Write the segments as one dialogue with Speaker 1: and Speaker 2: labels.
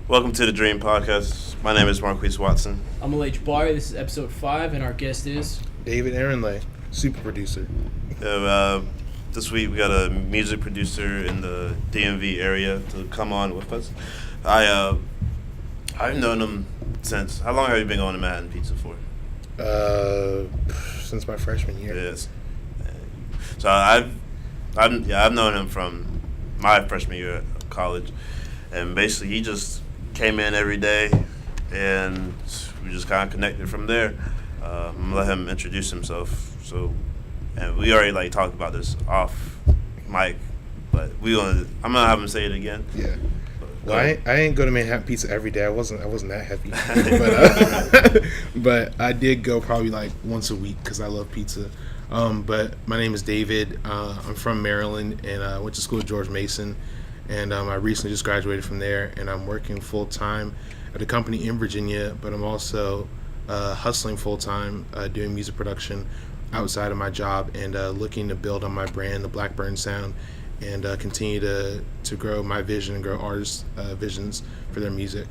Speaker 1: Welcome to the Dream Podcast. My name is Marquese Watson.
Speaker 2: I'm Alaa. This is episode 5, and our guest is
Speaker 3: David Erinle, super producer.
Speaker 1: This week we got a music producer in the DMV area to come on with us. I've known him since. How long have you been going to Manhattan Pizza for?
Speaker 3: Since my freshman year.
Speaker 1: Yes. So I've known him from my freshman year at college, and basically he just came in every day, and we just kind of connected from there. I'm gonna let him introduce himself. So, and we already talked about this off mic, but I'm gonna have him say it again.
Speaker 3: Yeah. Well, I didn't go to Manhattan Pizza every day. I wasn't that heavy, but I did go probably once a week because I love pizza. But my name is David. I'm from Maryland, and I went to school at George Mason. And I recently just graduated from there, and I'm working full-time at a company in Virginia, but I'm also hustling full-time, doing music production outside of my job, and looking to build on my brand, the Blackburn Sound, and continue to grow my vision and grow artists' visions for their music.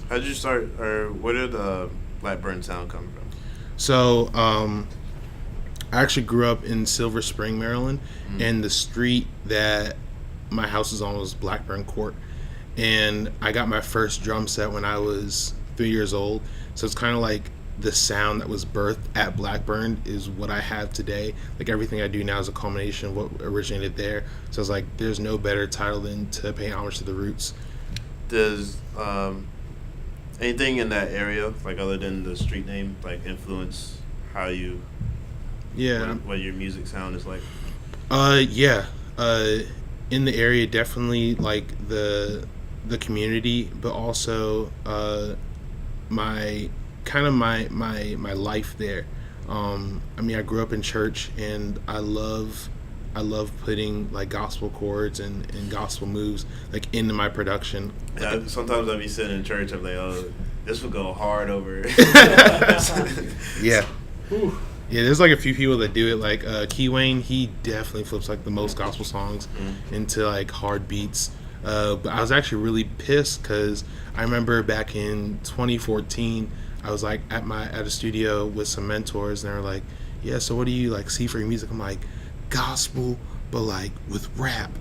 Speaker 1: How did you start, or where did Blackburn Sound come from?
Speaker 3: So I actually grew up in Silver Spring, Maryland, and the street that my house is on was Blackburn Court, and I got my first drum set when I was 3 years old. So it's kind of like the sound that was birthed at Blackburn is what I have today. Like everything I do now is a culmination of what originated there. So it's like there's no better title than to pay homage to the roots.
Speaker 1: Does anything in that area, other than the street name, influence how you what your music sound is like?
Speaker 3: In the area, definitely the community, but also my life there. I grew up in church, and I love putting gospel chords and gospel moves into my production.
Speaker 1: Yeah, sometimes I'll be sitting in church, I'm like, oh, this would go hard over.
Speaker 3: Yeah. Whew. Yeah, there's a few people that do it. Key Wayne, he definitely flips the most gospel songs into hard beats. But I was actually really pissed because I remember back in 2014, I was at a studio with some mentors, and they were like, "Yeah, so what do you see for your music?" I'm like, "Gospel, but with rap."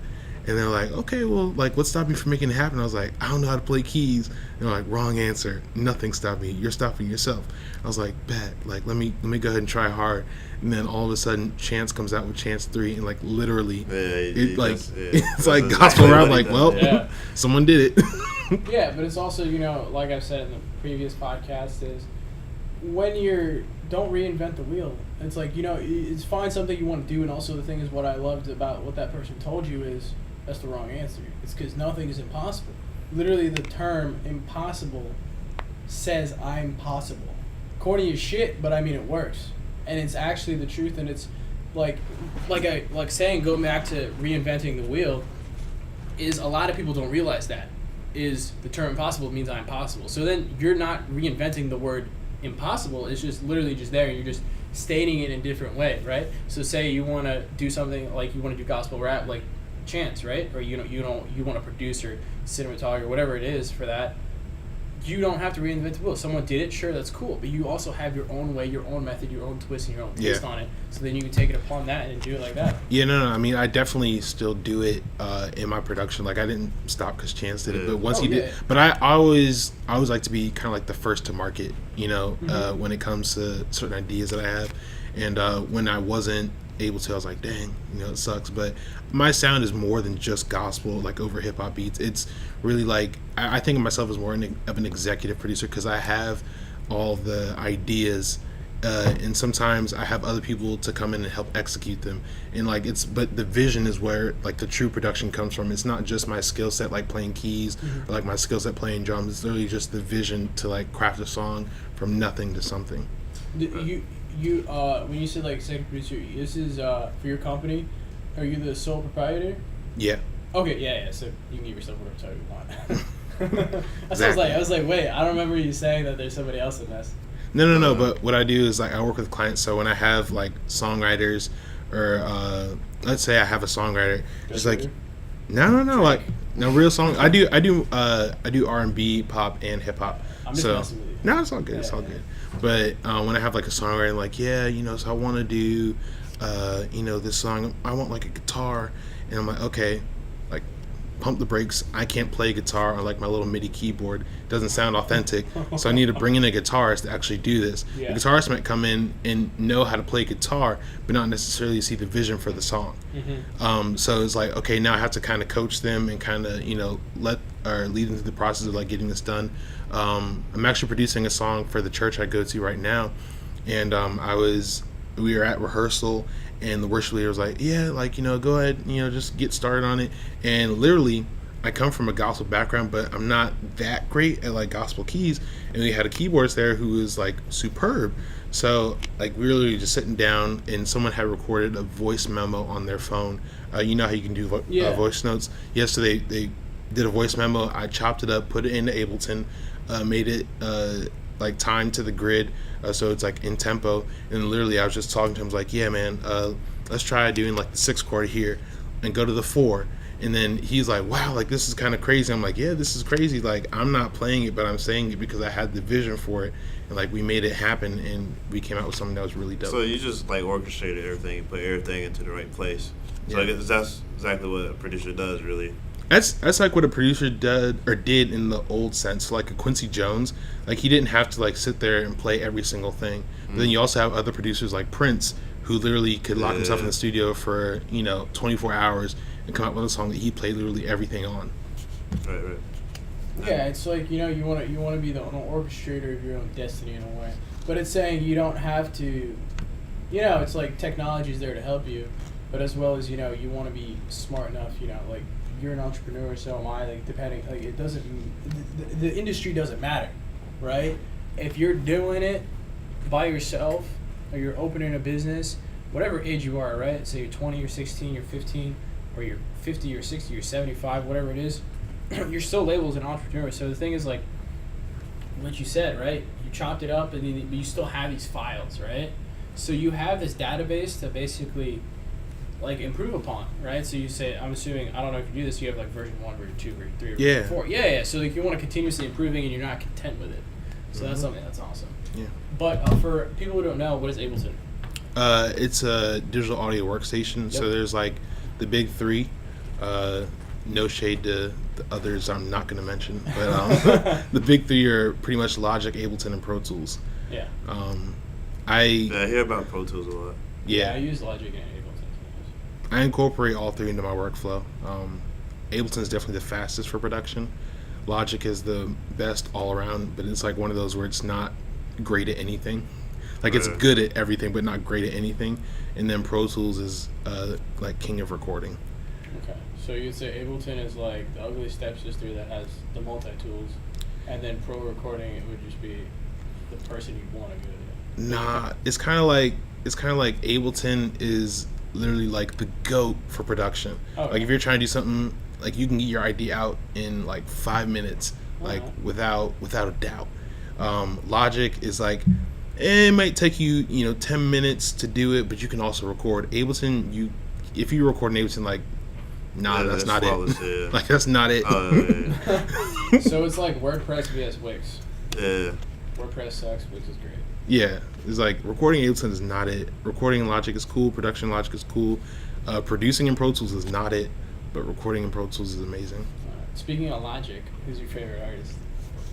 Speaker 3: And they're like, "Okay, well, what's stopping you from making it happen?" I was like, "I don't know how to play keys." And they're like, "Wrong answer. Nothing stopped me. You're stopping yourself." I was like, "Bet. Let me go ahead and try hard." And then all of a sudden, Chance comes out with Chance 3, and it's gospel rap. Someone did it.
Speaker 2: Yeah, but it's also, like I've said in the previous podcast, is when don't reinvent the wheel. It's it's find something you want to do, and also the thing is, what I loved about what that person told you is that's the wrong answer. It's because nothing is impossible. Literally, the term impossible says I'm possible. Corny as shit, but it works, and it's actually the truth. And it's saying, going back to reinventing the wheel, is a lot of people don't realize that is the term impossible means I'm possible. So then you're not reinventing the word impossible. It's just literally just there, and you're just stating it in a different way, right? So say you want to do something you want to do gospel rap, like Chance, right? Or you want to produce or cinematography or whatever it is for that. You don't have to reinvent the wheel. Someone did it, sure, that's cool. But you also have your own way, your own method, your own twist, and your own taste on it. So then you can take it upon that and do it like that.
Speaker 3: Yeah, no. I definitely still do it in my production. I didn't stop because Chance did it, but once he did. But I always like to be kind of the first to market, when it comes to certain ideas that I have. And when I wasn't able to, I was like, dang, it sucks. But my sound is more than just gospel, over hip hop beats. It's really I think of myself as more of an executive producer because I have all the ideas, and sometimes I have other people to come in and help execute them. And but the vision is where the true production comes from. It's not just my skill set playing keys or my skill set playing drums. It's literally just the vision to craft a song from nothing to something.
Speaker 2: You when you said executive producer, this is for your company. Are you the sole proprietor?
Speaker 3: Yeah.
Speaker 2: Okay, yeah. So you can give yourself whatever title you want. I was like, wait, I don't remember you saying that there's somebody else in this.
Speaker 3: No. But what I do is I work with clients. So when I have songwriters, or let's say I have a songwriter, just no. No, real song. I do R&B, pop, and hip hop.
Speaker 2: I'm just messing with you.
Speaker 3: No, it's all good. It's all good. But when I have like a songwriter, like so I want to do, this song. I want like a guitar, and I'm like, okay, like pump the brakes. I can't play guitar on like my little MIDI keyboard. It doesn't sound authentic. So I need to bring in a guitarist to actually do this.
Speaker 2: Yeah.
Speaker 3: The guitarist might come in and know how to play guitar, but not necessarily see the vision for the song.
Speaker 2: Mm-hmm.
Speaker 3: So it's like, okay, now I have to kind of coach them and kind of, lead them through the process of like getting this done. I'm actually producing a song for the church I go to right now. And we were at rehearsal, and the worship leader was like, go ahead, just get started on it. And literally, I come from a gospel background, but I'm not that great at like gospel keys. And we had a keyboardist there who was like superb. So like we were literally just sitting down, and someone had recorded a voice memo on their phone. You know how you can do voice notes? Yes, so they did a voice memo. I chopped it up, put it into Ableton, made it like timed to the grid, so it's like in tempo. And literally I was just talking to him, I was like, yeah man, let's try doing like the 6th chord here and go to the 4. And then he's like, wow, like this is kind of crazy. I'm like, yeah, this is crazy. Like I'm not playing it, but I'm saying it because I had the vision for it, and like we made it happen, and we came out with something that was really dope.
Speaker 1: So you just like orchestrated everything and put everything into the right place. So I guess that's exactly what a producer does, really.
Speaker 3: That's like what a producer did in the old sense. Like a Quincy Jones, like he didn't have to like sit there and play every single thing. But then you also have other producers like Prince, who literally could lock himself in the studio for 24 hours and come out with a song that he played literally everything on.
Speaker 1: Right.
Speaker 2: Yeah, it's like you want to be the orchestrator of your own destiny in a way, but it's saying you don't have to. It's like technology is there to help you, but as well as you want to be smart enough. Like you're an entrepreneur, so am I. Like depending, like it doesn't. The industry doesn't matter, right? If you're doing it by yourself, or you're opening a business, whatever age you are, right? So you're 20, you're 16, you're 15, or you're 50, you're 60, you're 75, whatever it is. You're still labeled as an entrepreneur. So the thing is, like what you said, right? You chopped it up, but you still have these files, right? So you have this database to basically like improve upon, right? So you say, I'm assuming, I don't know if you do this, you have like version 1, version 2, version 3, version 4. Yeah. So like you want to continuously improving, and you're not content with it. So that's something that's awesome. Yeah. But for people who don't know, what is Ableton?
Speaker 3: It's a digital audio workstation. Yep. So there's like the big 3. No shade to the others I'm not going to mention, but the big 3 are pretty much Logic, Ableton, and Pro Tools.
Speaker 2: Yeah.
Speaker 1: I hear about Pro Tools a lot.
Speaker 2: Yeah, I use Logic and Ableton.
Speaker 3: I incorporate all 3 into my workflow. Ableton is definitely the fastest for production. Logic is the best all around, but it's like one of those where it's not great at anything. Like it's good at everything, but not great at anything. And then Pro Tools is like king of recording.
Speaker 2: Okay, so you'd say Ableton is like the ugly stepsister that has the multi-tools, and then pro recording it would just be the person you'd want to go to.
Speaker 3: Nah, it's kind of like Ableton is literally like the GOAT for production. Okay. Like if you're trying to do something, like you can get your idea out in like 5 minutes, like without a doubt. Logic is like, it might take you 10 minutes to do it, but you can also record. Ableton, if you record in Ableton, like, that's not it. Yeah. Like that's not it.
Speaker 1: Yeah.
Speaker 2: So it's like WordPress vs Wix.
Speaker 1: Yeah.
Speaker 2: WordPress sucks. Wix is great.
Speaker 3: Yeah, it's like recording Ableton is not it. Recording in Logic is cool. Production in Logic is cool. Producing in Pro Tools is not it, but recording in Pro Tools is amazing.
Speaker 2: Speaking of Logic, who's your favorite artist?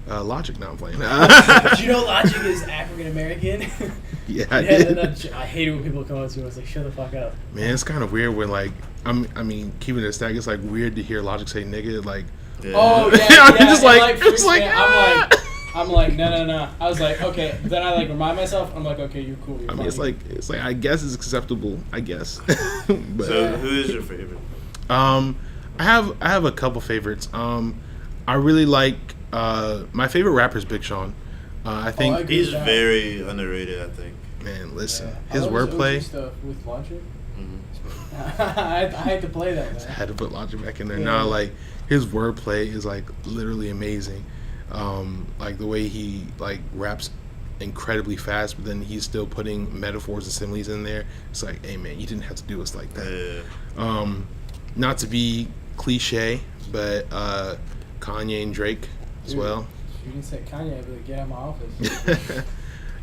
Speaker 3: Logic. No, I'm playing.
Speaker 2: Did you know Logic is African American?
Speaker 3: Yeah, I did.
Speaker 2: I hate it when people come up to me. I was like, shut the fuck up.
Speaker 3: Man, it's kind of weird when like keeping it a stack. It's like weird to hear Logic say nigga. Like,
Speaker 2: oh yeah. I'm like, no. I was like, okay. Then I like remind myself. I'm like, okay, you're cool. You're funny.
Speaker 3: It's like I guess it's acceptable. I guess. But,
Speaker 1: so who is your favorite?
Speaker 3: I have a couple favorites. I really like my favorite rapper is Big Sean. I think
Speaker 1: he's very underrated. I think.
Speaker 3: Man, listen, his wordplay
Speaker 2: stuff with Logic.
Speaker 1: Mm-hmm.
Speaker 2: I had to play that. Man.
Speaker 3: I had to put Logic back in there. Yeah. No, like his wordplay is like literally amazing. Like the way he like raps incredibly fast, but then he's still putting metaphors and similes in there. It's like, hey man, you didn't have to do us like that.
Speaker 1: Yeah.
Speaker 3: Not to be cliche, but Kanye and Drake as well.
Speaker 2: You didn't say Kanye, I'd be like, get out of my office.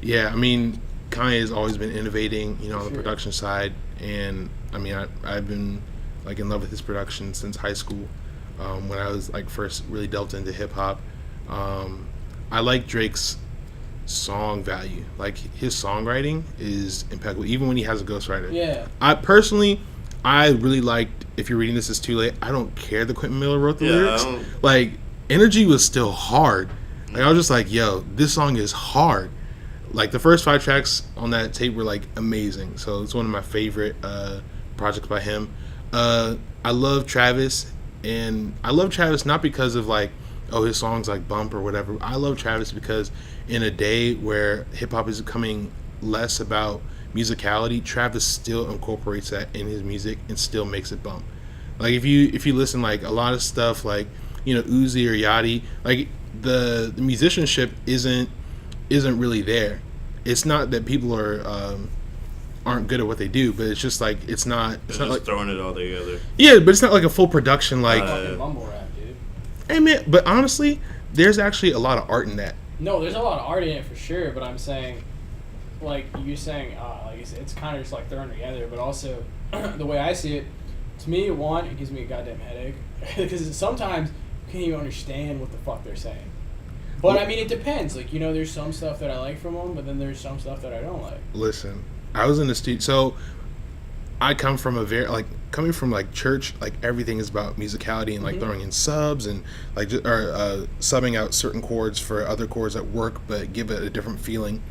Speaker 3: Yeah, I mean, Kanye has always been innovating, on the production side, and I mean, I've been like in love with his production since high school, when I was like first really delved into hip hop. I like Drake's song value. Like his songwriting is impeccable, even when he has a ghostwriter.
Speaker 2: Yeah.
Speaker 3: I really liked. If you're reading this, it's too late. I don't care that Quentin Miller wrote the lyrics. Like, Energy was still hard. Like, I was just like, yo, this song is hard. Like, the first 5 tracks on that tape were, like, amazing. So, it's one of my favorite projects by him. I love Travis. And I love Travis not because of, like, his songs, like, bump or whatever. I love Travis because in a day where hip-hop is becoming less about musicality, Travis still incorporates that in his music and still makes it bump. Like, if you listen, like, a lot of stuff, like, Uzi or Yachty, like, the musicianship isn't really there. It's not that people aren't good at what they do, but it's just like it's not like
Speaker 1: throwing it all together.
Speaker 3: Yeah, but it's not like a full production like
Speaker 2: mumble rap, dude.
Speaker 3: Hey man, but honestly, there's actually a lot of art in that.
Speaker 2: No, there's a lot of art in it for sure, but I'm saying, like you're saying, like it's kind of just like thrown together, but also the way I see it, to me, one, it gives me a goddamn headache because sometimes you can't even understand what the fuck they're saying. But I mean, it depends. Like, there's some stuff that I like from them, but then there's some stuff that I don't like.
Speaker 3: Listen, I was in the studio, so I come from coming from church, like everything is about musicality and like throwing in subs and like subbing out certain chords for other chords that work but give it a different feeling,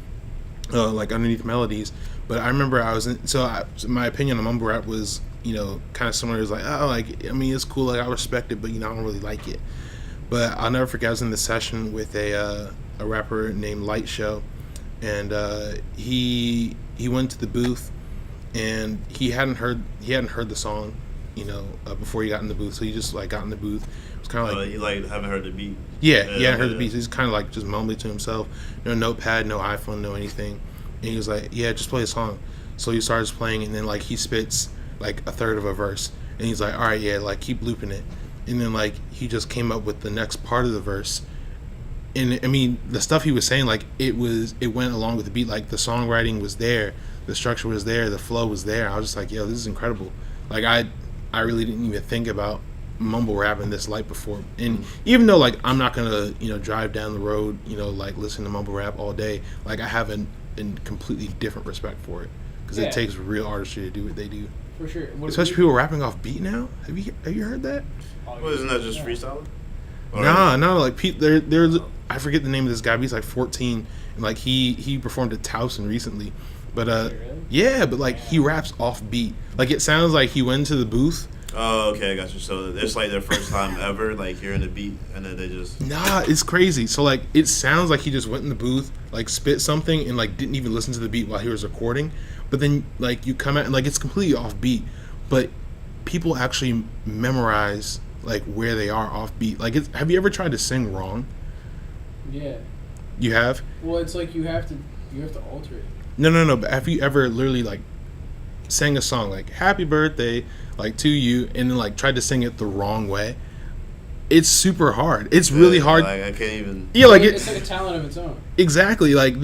Speaker 3: like underneath melodies. But I remember my opinion on mumble rap was kind of similar. It was like, it's cool, like I respect it, but I don't really like it. But I'll never forget, I was in this session with a rapper named Light Show, and he went to the booth, and he hadn't heard the song, before he got in the booth. So he just like got in the booth. It was kind of like
Speaker 1: you haven't heard the beat.
Speaker 3: Yeah, he hadn't heard the beat. So he's kind of like just mumbling to himself. No notepad, no iPhone, no anything. And he was like, "Yeah, just play a song." So he starts playing, and then like he spits like a third of a verse, and he's like, "All right, yeah, like keep looping it." And then, like, he just came up with the next part of the verse. And, I mean, the stuff he was saying, like, it went along with the beat. Like, the songwriting was there. The structure was there. The flow was there. I was just like, yo, this is incredible. Like, I really didn't even think about mumble rap in this light before. And even though, like, I'm not going to, drive down the road, like, listen to mumble rap all day, like, I have a completely different respect for it. Because it takes real artistry to do what they do.
Speaker 2: For sure.
Speaker 3: Especially people rapping off beat now. Have you heard that?
Speaker 1: Well, isn't that just freestyle?
Speaker 3: No, like there's I forget the name of this guy, but he's like 14, and like he performed at Towson recently. But
Speaker 2: really?
Speaker 3: Yeah, but like he raps off beat. Like it sounds like he went to the booth.
Speaker 1: Oh, okay, I got you. So it's like their first time ever, like hearing the beat, and then they just
Speaker 3: it's crazy. So like it sounds like he just went in the booth, like spit something, and like didn't even listen to the beat while he was recording. But then like you come out and like it's completely off beat, but people actually memorize like where they are off beat. Like, have you ever tried to sing wrong?
Speaker 2: Yeah.
Speaker 3: You have?
Speaker 2: Well, it's like you have to alter it.
Speaker 3: No. But have you ever literally like sang a song like "Happy Birthday" like to you, and then like tried to sing it the wrong way? It's super hard. It's really hard.
Speaker 1: Like I can't even.
Speaker 3: Yeah, like
Speaker 2: it's like a talent of its own.
Speaker 3: Exactly. Like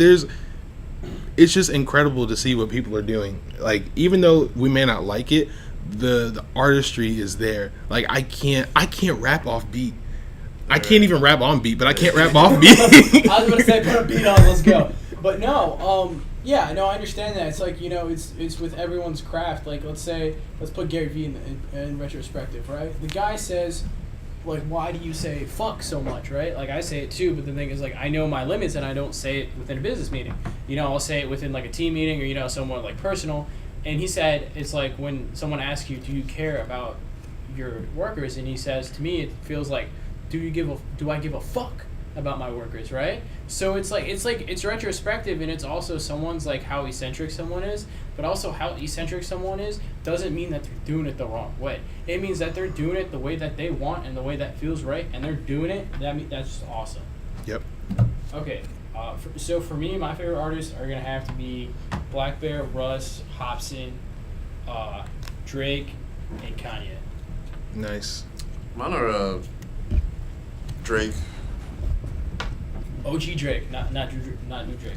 Speaker 3: it's just incredible to see what people are doing. Like even though we may not like it, the artistry is there. Like I can't rap off beat. I can't even rap on beat, but I can't rap off beat.
Speaker 2: I was gonna say put a beat on, let's go. But no, I understand that. It's like it's with everyone's craft. Like let's put Gary Vee in retrospective, right? The guy says, like, why do you say fuck so much, right? Like I say it too, but the thing is, like, I know my limits and I don't say it within a business meeting. I'll say it within like a team meeting or somewhere like personal. And he said, it's like when someone asks you, do you care about your workers? And he says, to me, it feels like, do I give a fuck about my workers, right? So it's retrospective, and it's also someone's like how eccentric someone is, but also how eccentric someone is doesn't mean that they're doing it the wrong way. It means that they're doing it the way that they want and the way that feels right, and they're doing it. That's just awesome.
Speaker 3: Yep.
Speaker 2: Okay. So for me, my favorite artists are gonna have to be Black Bear, Russ, Hopsin, Drake, and Kanye.
Speaker 3: Nice.
Speaker 1: Mine are Drake.
Speaker 2: OG Drake, not new Drake.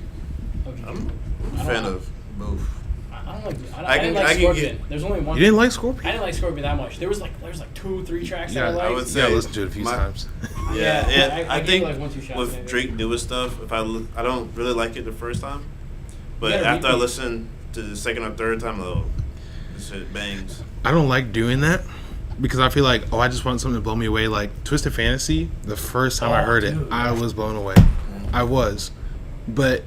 Speaker 2: OG Drake.
Speaker 1: I'm a fan of both.
Speaker 2: I don't like. I didn't like Scorpion. There's only one.
Speaker 3: You didn't like Scorpion?
Speaker 2: I didn't like Scorpion that much. There was like 2-3 tracks that I liked.
Speaker 1: I would say
Speaker 3: I listened to it a few times.
Speaker 1: I think
Speaker 2: like 1-2 shots
Speaker 1: with
Speaker 2: maybe.
Speaker 1: Drake newest stuff, if I don't really like it the first time, but
Speaker 2: Yeah,
Speaker 1: after I
Speaker 2: repeat.
Speaker 1: listen to the second or third time, oh, this shit bangs.
Speaker 3: I don't like doing that because I feel like, I just want something to blow me away. Like Twisted Fantasy, the first time I heard it, I was blown away. I was. But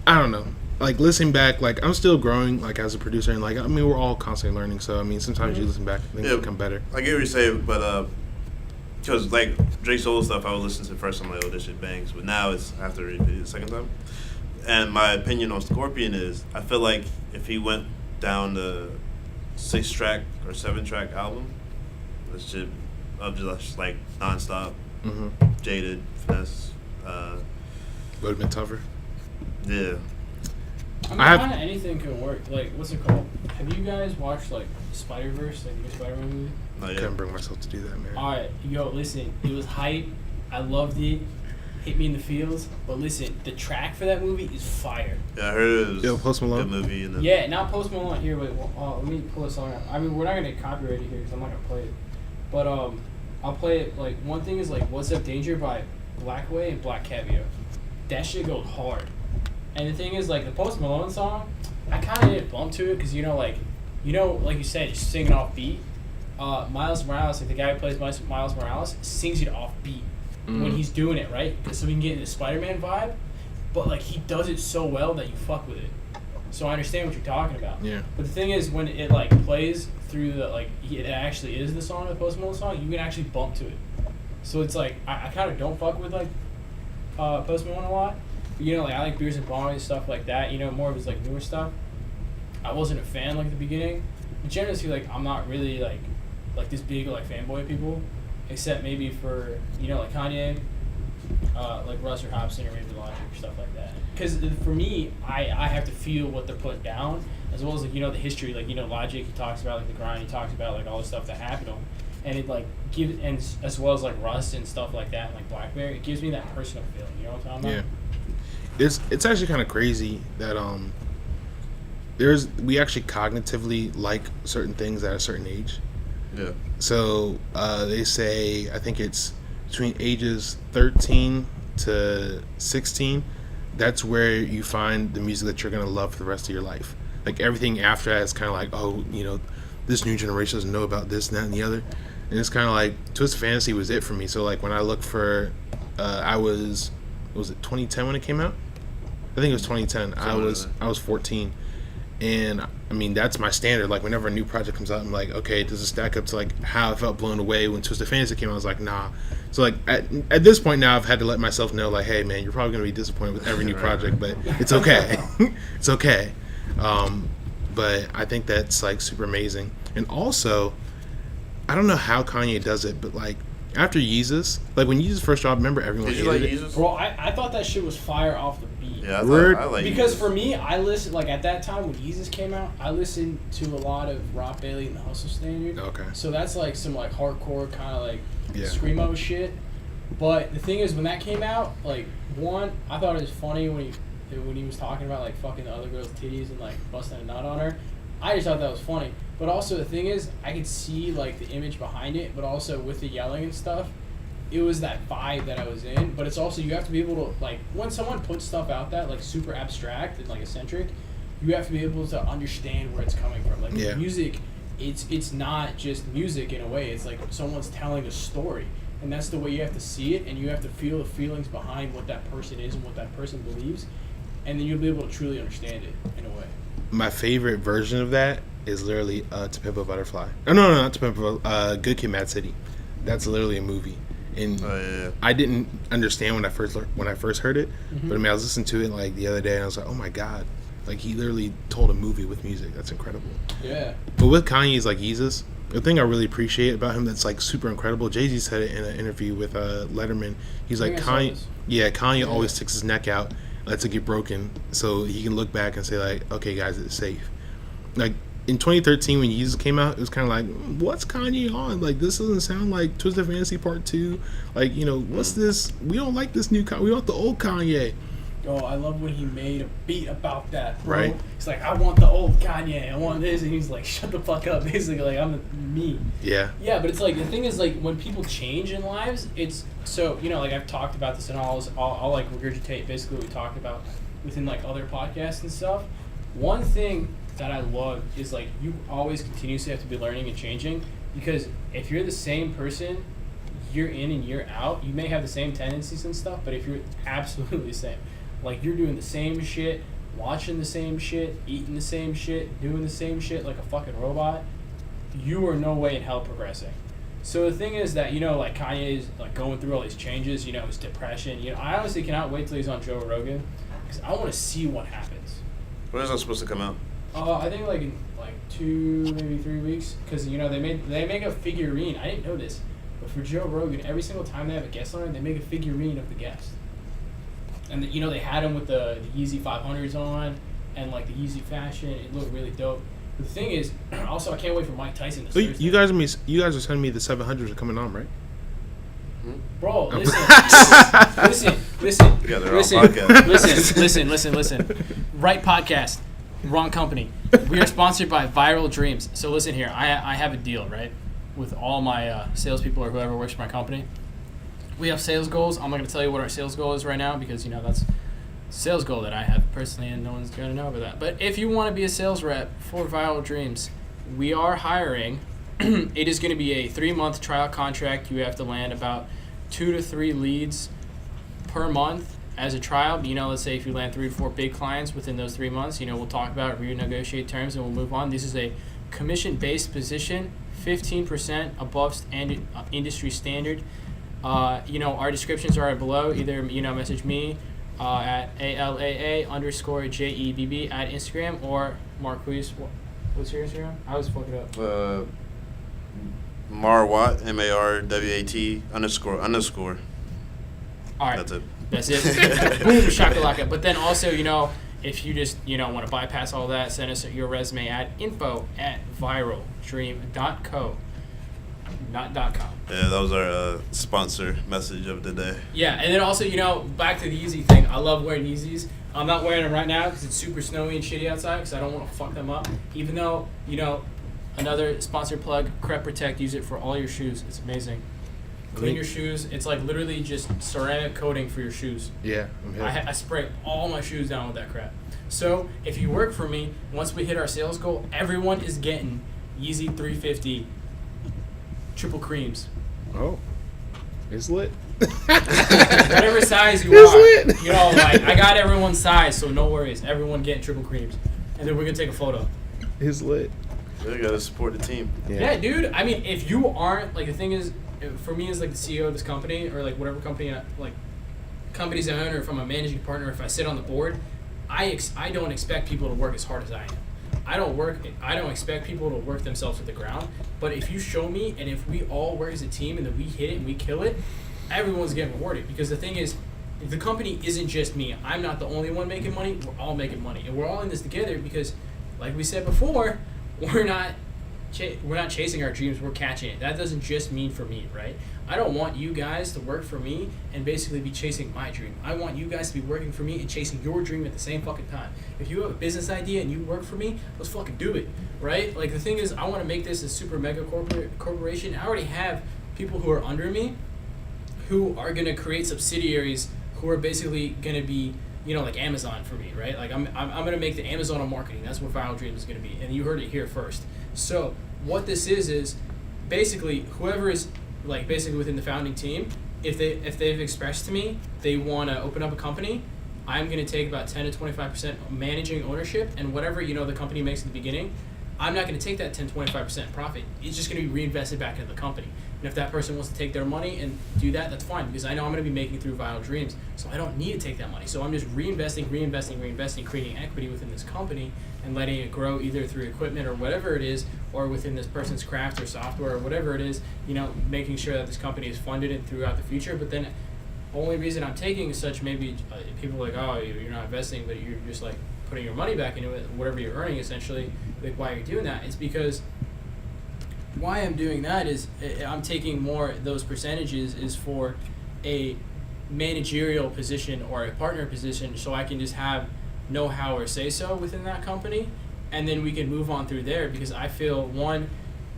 Speaker 3: I don't know. Like listening back, like I'm still growing like as a producer, and like I mean we're all constantly learning. So I mean sometimes you listen back, things become better.
Speaker 1: I get what you say, but because like Drake's old stuff, I would listen to the first time, like, oh, this shit bangs. But now it's after repeat it the second time. And my opinion on Scorpion is, I feel like if he went down the 6-track or 7-track album, this shit of just like nonstop, Jaded, Finesse.
Speaker 3: Would have been tougher.
Speaker 1: Yeah.
Speaker 2: I mean, kind of anything can work. Like, what's it called? Have you guys watched like Spider-Verse, like the new Spider-Man movie?
Speaker 3: I couldn't bring myself to do that, man.
Speaker 2: All right, yo, listen, it was hype. I loved it. Hit me in the feels. But listen, the track for that movie is fire.
Speaker 1: Yeah, I heard it was
Speaker 3: Post Malone?
Speaker 1: a good movie. And
Speaker 2: Yeah, not Post Malone here. Wait, let me pull a song out. I mean, we're not gonna get copyrighted here because I'm not gonna play it. But I'll play it. Like one thing is like "What's Up Danger" by Blackway and Black Caviar. That shit goes hard. And the thing is, like the Post Malone song, I kind of didn't bump to it because like you said, he's singing off beat. Miles Morales, like the guy who plays Miles Morales, sings it off beat when he's doing it, right? So we can get into the Spider-Man vibe, but like he does it so well that you fuck with it. So I understand what you're talking about.
Speaker 3: Yeah.
Speaker 2: But the thing is, when it like plays through the like, it actually is the song, the Post Malone song, you can actually bump to it. So it's like I kind of don't fuck with like Post Malone a lot. You know, like I like Beers and Bongs and stuff like that. You know, more of his like newer stuff. I wasn't a fan like at the beginning. But generally, like I'm not really like this big like fanboy of people, except maybe for like Kanye, like Russ or Hobson or maybe Logic or stuff like that. Because for me, I have to feel what they're putting down, as well as like the history. Like Logic, he talks about like the grind. He talks about like all the stuff that happened to him, and it like gives, and as well as like Russ and stuff like that, and like Blackberry. It gives me that personal feeling. You know what I'm talking about?
Speaker 3: Yeah. It's actually kind of crazy that we actually cognitively like certain things at a certain age.
Speaker 1: Yeah.
Speaker 3: So they say, I think it's between ages 13 to 16. That's where you find the music that you're gonna love for the rest of your life. Like everything after that is kind of like, oh, this new generation doesn't know about this and that and the other. And it's kind of like Twisted Fantasy was it for me. So like when I look for, was it 2010 when it came out? I think it was 2010. I was 14, and I mean that's my standard. Like whenever a new project comes out, I'm like, okay, does it stack up to like how I felt blown away when Twisted Fantasy came out? I was like, nah. So like at this point now, I've had to let myself know, like, hey man, you're probably gonna be disappointed with every new project, but it's okay. It's okay. But I think that's like super amazing. And also, I don't know how Kanye does it, but like after Yeezus, like when Yeezus first dropped, remember everyone
Speaker 1: Did you
Speaker 3: hated
Speaker 1: like
Speaker 3: it.
Speaker 1: Yeezus?
Speaker 2: Bro, I thought that shit was fire off the beat.
Speaker 1: Yeah, I like
Speaker 2: Because
Speaker 1: Yeezus.
Speaker 2: for me, I listened, like at that time when Yeezus came out, I listened to a lot of Rock Bailey and the Hustle Standard.
Speaker 3: Okay.
Speaker 2: So that's like some like hardcore kind of like
Speaker 3: Yeah.
Speaker 2: screamo shit. But the thing is, when that came out, like one, I thought it was funny when he was talking about like fucking the other girl's titties and like busting a nut on her. I just thought that was funny. But also the thing is, I could see like the image behind it, but also with the yelling and stuff, it was that vibe that I was in. But it's also, you have to be able to, like, when someone puts stuff out that like super abstract and like eccentric, you have to be able to understand where it's coming from. Like music, it's not just music in a way. It's like someone's telling a story, and that's the way you have to see it, and you have to feel the feelings behind what that person is and what that person believes, and then you'll be able to truly understand it in a way.
Speaker 3: My favorite version of that is literally To Pimp a Butterfly. Oh, no, not To Pimp a Good Kid, Mad City. That's literally a movie. And I didn't understand when I first heard it, but I mean I was listening to it like the other day and I was like, oh my god, like he literally told a movie with music. That's incredible. Yeah. But with Kanye's like Yeezus, the thing I really appreciate about him that's like super incredible, Jay-Z said it in an interview with Letterman. He's like, Kanye always sticks his neck out, lets it get broken, so he can look back and say like, okay guys, it's safe. Like in 2013 when Yeezus came out, it was kind of like, what's Kanye on? Like, this doesn't sound like Twisted Fantasy Part 2. Like, you know, what's this? We don't like this new Kanye. We want the old Kanye.
Speaker 2: Oh, I love when he made a beat about that, bro.
Speaker 3: Right.
Speaker 2: He's like, I want the old Kanye. I want this. And he's like, shut the fuck up. Basically, like, I'm me.
Speaker 3: Yeah.
Speaker 2: Yeah, but it's like, the thing is, like, when people change in lives, it's, so, you know, like, I've talked about this and I'll like, regurgitate basically what we talked about within, like, other podcasts and stuff. One thing that I love is, like, you always continuously have to be learning and changing, because if you're the same person year in and year out, you may have the same tendencies and stuff, but if you're absolutely the same, like, you're doing the same shit, watching the same shit, eating the same shit, doing the same shit like a fucking robot, you are no way in hell progressing. So the thing is that, you know, like, Kanye is, like, going through all these changes, you know, his depression, you know, I honestly cannot wait till he's on Joe Rogan, because I want to see what happens.
Speaker 1: When is that supposed to come out?
Speaker 2: I think, like, in, like, 2, maybe 3 weeks, because, you know, they make a figurine. I didn't know this, but for Joe Rogan, every single time they have a guest on, they make a figurine of the guest. And, you know, they had him with the Yeezy 500s on and, like, the Yeezy fashion. It looked really dope. But the thing is, also, I can't wait for Mike Tyson this Thursday.
Speaker 3: You guys are sending me the 700s are coming on, right?
Speaker 2: Bro, listen.
Speaker 1: Yeah, they're all podcasts.
Speaker 2: Listen. Right podcast, wrong company. We are sponsored by Viral Dreams. So listen here, I have a deal, right, with all my salespeople or whoever works for my company. We have sales goals. I'm not going to tell you what our sales goal is right now because, you know, that's a sales goal that I have personally and no one's going to know about that. But if you want to be a sales rep for Viral Dreams, we are hiring. It is going to be a 3-month trial contract. You have to land about 2 to 3 leads per month as a trial. You know, let's say if you land 3 to 4 big clients within those 3 months, you know, we'll talk about it, renegotiate terms, and we'll move on. This is a commission-based position, 15% above industry standard. You know, our descriptions are below. Either, you know, message me at ALAA_JEBB at Instagram or Marquese. What's your Instagram? I always fuck it up.
Speaker 1: Marwat, MARWAT __.
Speaker 2: All right.
Speaker 1: That's it.
Speaker 2: Boom, shakalaka. But then also, you know, if you just, you know, want to bypass all that, send us your resume at info@viraldream.co. Not .com.
Speaker 1: Yeah, that was our sponsor message of the day.
Speaker 2: Yeah, and then also, you know, back to the Yeezy thing. I love wearing Yeezys. I'm not wearing them right now because it's super snowy and shitty outside because I don't want to fuck them up. Even though, you know, another sponsor plug, Crep Protect, use it for all your shoes. It's amazing. Clean your shoes. It's like literally just ceramic coating for your shoes.
Speaker 3: Yeah.
Speaker 2: I spray all my shoes down with that crap. So if you work for me, once we hit our sales goal, everyone is getting Yeezy 350 triple creams.
Speaker 3: Oh, it's lit.
Speaker 2: Whatever size you are, lit. You know, like, I got everyone's size, so no worries. Everyone getting triple creams, and then we're gonna take a photo.
Speaker 3: It's lit.
Speaker 1: You gotta support the team.
Speaker 2: Yeah, dude. I mean, if you aren't, like, the thing is, for me as like the CEO of this company or like whatever company, like companies I own, or if I'm a managing partner, if I sit on the board, I don't expect people to work as hard as I am. I don't expect people to work themselves to the ground. But if you show me, and if we all work as a team, and then we hit it and we kill it, everyone's getting rewarded. Because the thing is, the company isn't just me. I'm not the only one making money. We're all making money, and we're all in this together. Because, like we said before, we're not chasing our dreams. We're catching it. That doesn't just mean for me, right? I don't want you guys to work for me and basically be chasing my dream. I want you guys to be working for me and chasing your dream at the same fucking time. If you have a business idea and you work for me, let's fucking do it, right? Like, the thing is, I want to make this a super mega corporation. I already have people who are under me who are going to create subsidiaries who are basically going to be, you know, like Amazon for me, right? Like, I'm going to make the Amazon of marketing. That's what Viral Dreams is going to be. And you heard it here first. So what this is basically whoever is, like, basically within the founding team, if they've expressed to me they want to open up a company, I'm going to take about 10 to 25% managing ownership, and whatever, you know, the company makes at the beginning, I'm not going to take that 10 to 25% profit. It's just going to be reinvested back into the company. And if that person wants to take their money and do that, that's fine, because I know I'm going to be making it through Viral Dreams, so I don't need to take that money. So I'm just reinvesting, creating equity within this company and letting it grow either through equipment or whatever it is, or within this person's craft or software or whatever it is, you know, making sure that this company is funded and throughout the future. But then the only reason I'm taking such, maybe people are like, oh, you're not investing, but you're just like putting your money back into it, whatever you're earning essentially, like why you're doing that. It's because why I'm doing that is I'm taking more those percentages is for a managerial position or a partner position, so I can just have know-how or say-so within that company, and then we can move on through there, because I feel, one,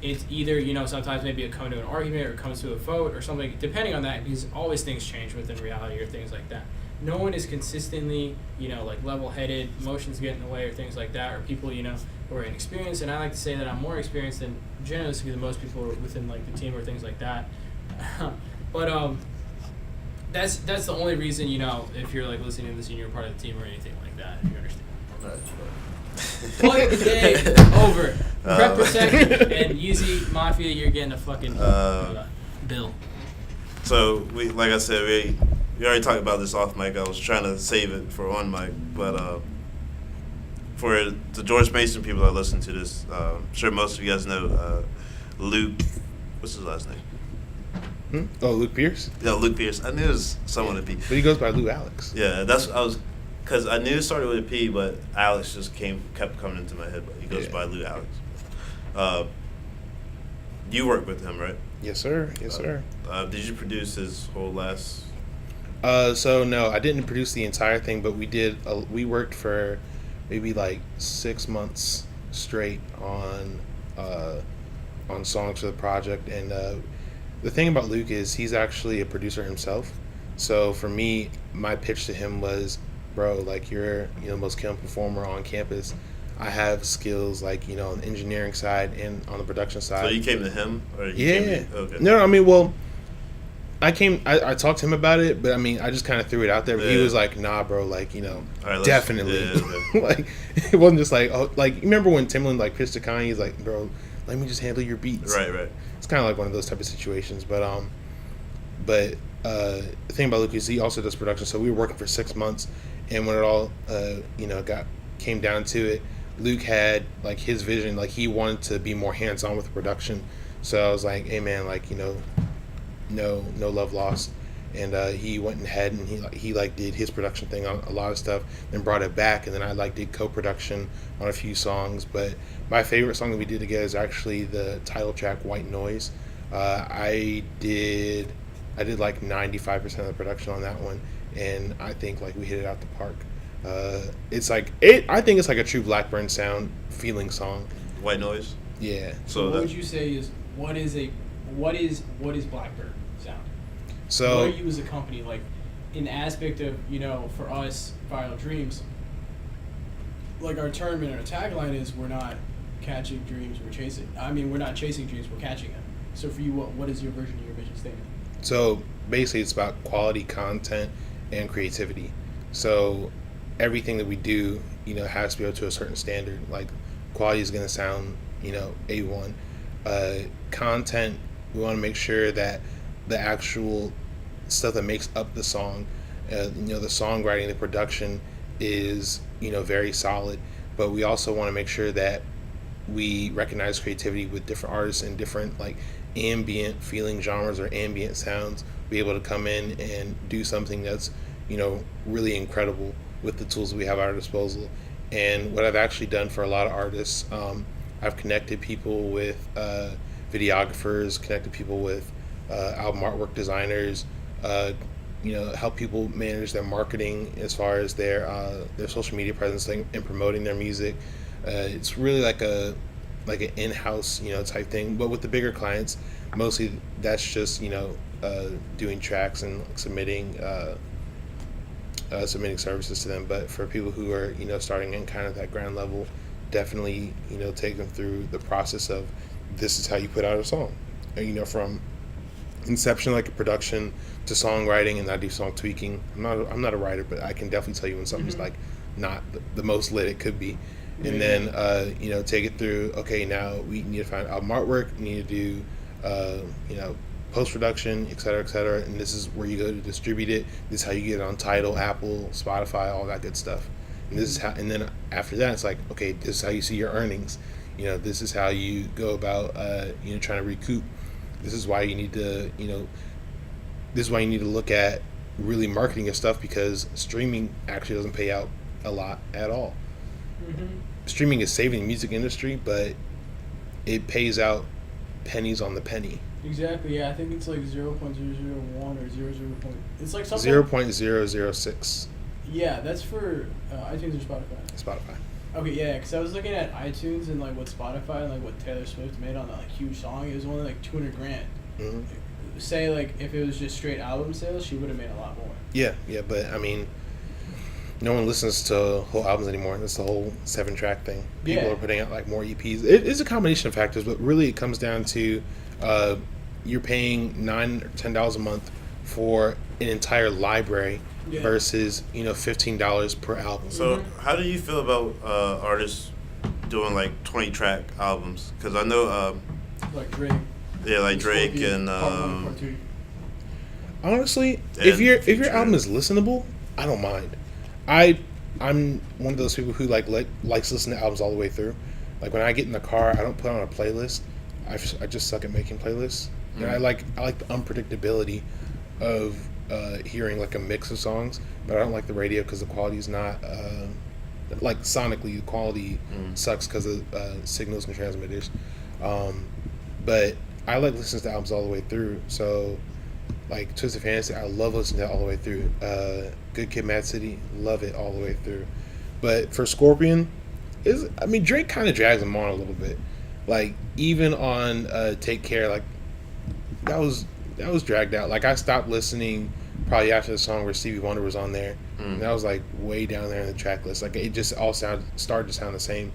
Speaker 2: it's either, sometimes maybe it comes to an argument or comes to a vote or something, depending on that, because always things change within reality or things like that. No one is consistently, like level-headed, emotions get in the way or things like that, or people, who are inexperienced, and I like to say that I'm more experienced than generally than most people within like the team or things like that. But that's the only reason, if you're like listening to this and you're part of the team or anything like that, if you understand. Plug the day over. Prep per second, and Yeezy Mafia, you're getting a fucking bill.
Speaker 1: So like I said, we already talked about this off mic. I was trying to save it for on mic, but for the George Mason people that listen to this, I'm sure most of you guys know Luke. What's his last name?
Speaker 3: Oh, Luke Pierce?
Speaker 1: Yeah, Luke Pierce. I knew it was someone with a P.
Speaker 3: But he goes by Lou Alex.
Speaker 1: Yeah, because I knew it started with a P, but Alex just kept coming into my head. But he goes by Lou Alex. You worked with him, right?
Speaker 3: Yes, sir. Yes, sir.
Speaker 1: Did you produce his whole last?
Speaker 3: So no, I didn't produce the entire thing, but we did. We worked for maybe like 6 months straight on songs for the project, and the thing about Luke is he's actually a producer himself. So for me, my pitch to him was, bro, like you're the most killing performer on campus. I have skills like on the engineering side and on the production side.
Speaker 1: So you came to him, or you
Speaker 3: yeah?
Speaker 1: Came to, okay.
Speaker 3: No, I mean, well, I talked to him about it, but I mean, I just kind of threw it out there. But he was like, "Nah, bro, like right, definitely." Yeah. Like it wasn't just like, oh, like you remember when Timbaland like pitched to Kanye, he's like, "Bro, let me just handle your beats."
Speaker 1: Right.
Speaker 3: It's kind of like one of those type of situations, but the thing about Luke is he also does production. So we were working for 6 months, and when it all came down to it, Luke had like his vision, like he wanted to be more hands on with production. So I was like, hey man, like no love lost, and he went ahead and he did his production thing on a lot of stuff, then brought it back, and then I did co-production on a few songs. But my favorite song that we did together is actually the title track, White Noise. I did like 95% of the production on that one, and I think like we hit it out the park. It's like I think it's like a true Blackburn sound feeling song.
Speaker 1: White Noise.
Speaker 3: Yeah.
Speaker 2: So what would you say is what is Blackburn sound?
Speaker 3: So
Speaker 2: what are you as a company like in the aspect of for us Viral Dreams? Like our term and our tagline is we're not catching dreams, we're chasing. I mean, we're not chasing dreams, we're catching them. So for you, what is your version of your vision statement?
Speaker 3: So basically, it's about quality content and creativity. So everything that we do, has to be up to a certain standard. Like quality is going to sound, A1. Content, we want to make sure that the actual stuff that makes up the song, the songwriting, the production is, very solid. But we also want to make sure that we recognize creativity with different artists and different like ambient feeling genres or ambient sounds, be able to come in and do something that's really incredible with the tools that we have at our disposal. And what I've actually done for a lot of artists, I've connected people with videographers, connected people with album artwork designers, help people manage their marketing as far as their social media presence and promoting their music. It's really like an in-house type thing. But with the bigger clients, mostly that's just doing tracks and submitting services to them. But for people who are starting in kind of that ground level, definitely take them through the process of this is how you put out a song, from inception, like a production, to songwriting, and I do song tweaking. I'm not a writer, but I can definitely tell you when something's like not the most lit it could be. And then take it through. Okay, now we need to find album artwork. We need to do post-production, et cetera, and this is where you go to distribute it. This is how you get it on Tidal, Apple, Spotify, all that good stuff. And this is how. And then after that, it's like, okay, this is how you see your earnings. This is how you go about trying to recoup. This is why you need to This is why you need to look at really marketing your stuff, because streaming actually doesn't pay out a lot at all. streaming is saving the music industry, but it pays out pennies on the penny.
Speaker 2: Exactly. Yeah, I think it's like 0.001 or 00. It's like something.
Speaker 3: 0.006.
Speaker 2: Yeah, that's for iTunes or Spotify.
Speaker 3: Spotify.
Speaker 2: Okay, yeah, because I was looking at iTunes and like what Spotify and like what Taylor Swift made on that like huge song. It was only like $200,000.
Speaker 3: Mm-hmm.
Speaker 2: Say like if it was just straight album sales, she would have made a lot more.
Speaker 3: Yeah, but I mean, no one listens to whole albums anymore. That's the whole 7-track thing. People are putting out like more EPs. It's a combination of factors, but really it comes down to you're paying $9 or $10 a month for an entire library versus $15 per album.
Speaker 1: So how do you feel about artists doing like 20-track albums? Because I know
Speaker 2: like Drake.
Speaker 1: Yeah, like Drake and
Speaker 3: honestly, if your album is listenable, I don't mind. I'm one of those people who likes listening to albums all the way through. Like when I get in the car, I don't put on a playlist. I just suck at making playlists. And I like the unpredictability of hearing like a mix of songs, but I don't like the radio because the quality is not like sonically the quality sucks because of signals and transmitters. But I like listening to albums all the way through. So like Twisted Fantasy, I love listening to that all the way through. Good Kid, Mad City, love it all the way through. But for Scorpion, Drake kind of drags him on a little bit. Like even on Take Care, like that was dragged out. Like I stopped listening probably after the song where Stevie Wonder was on there, and that was like way down there in the track list. Like it just all started to sound the same.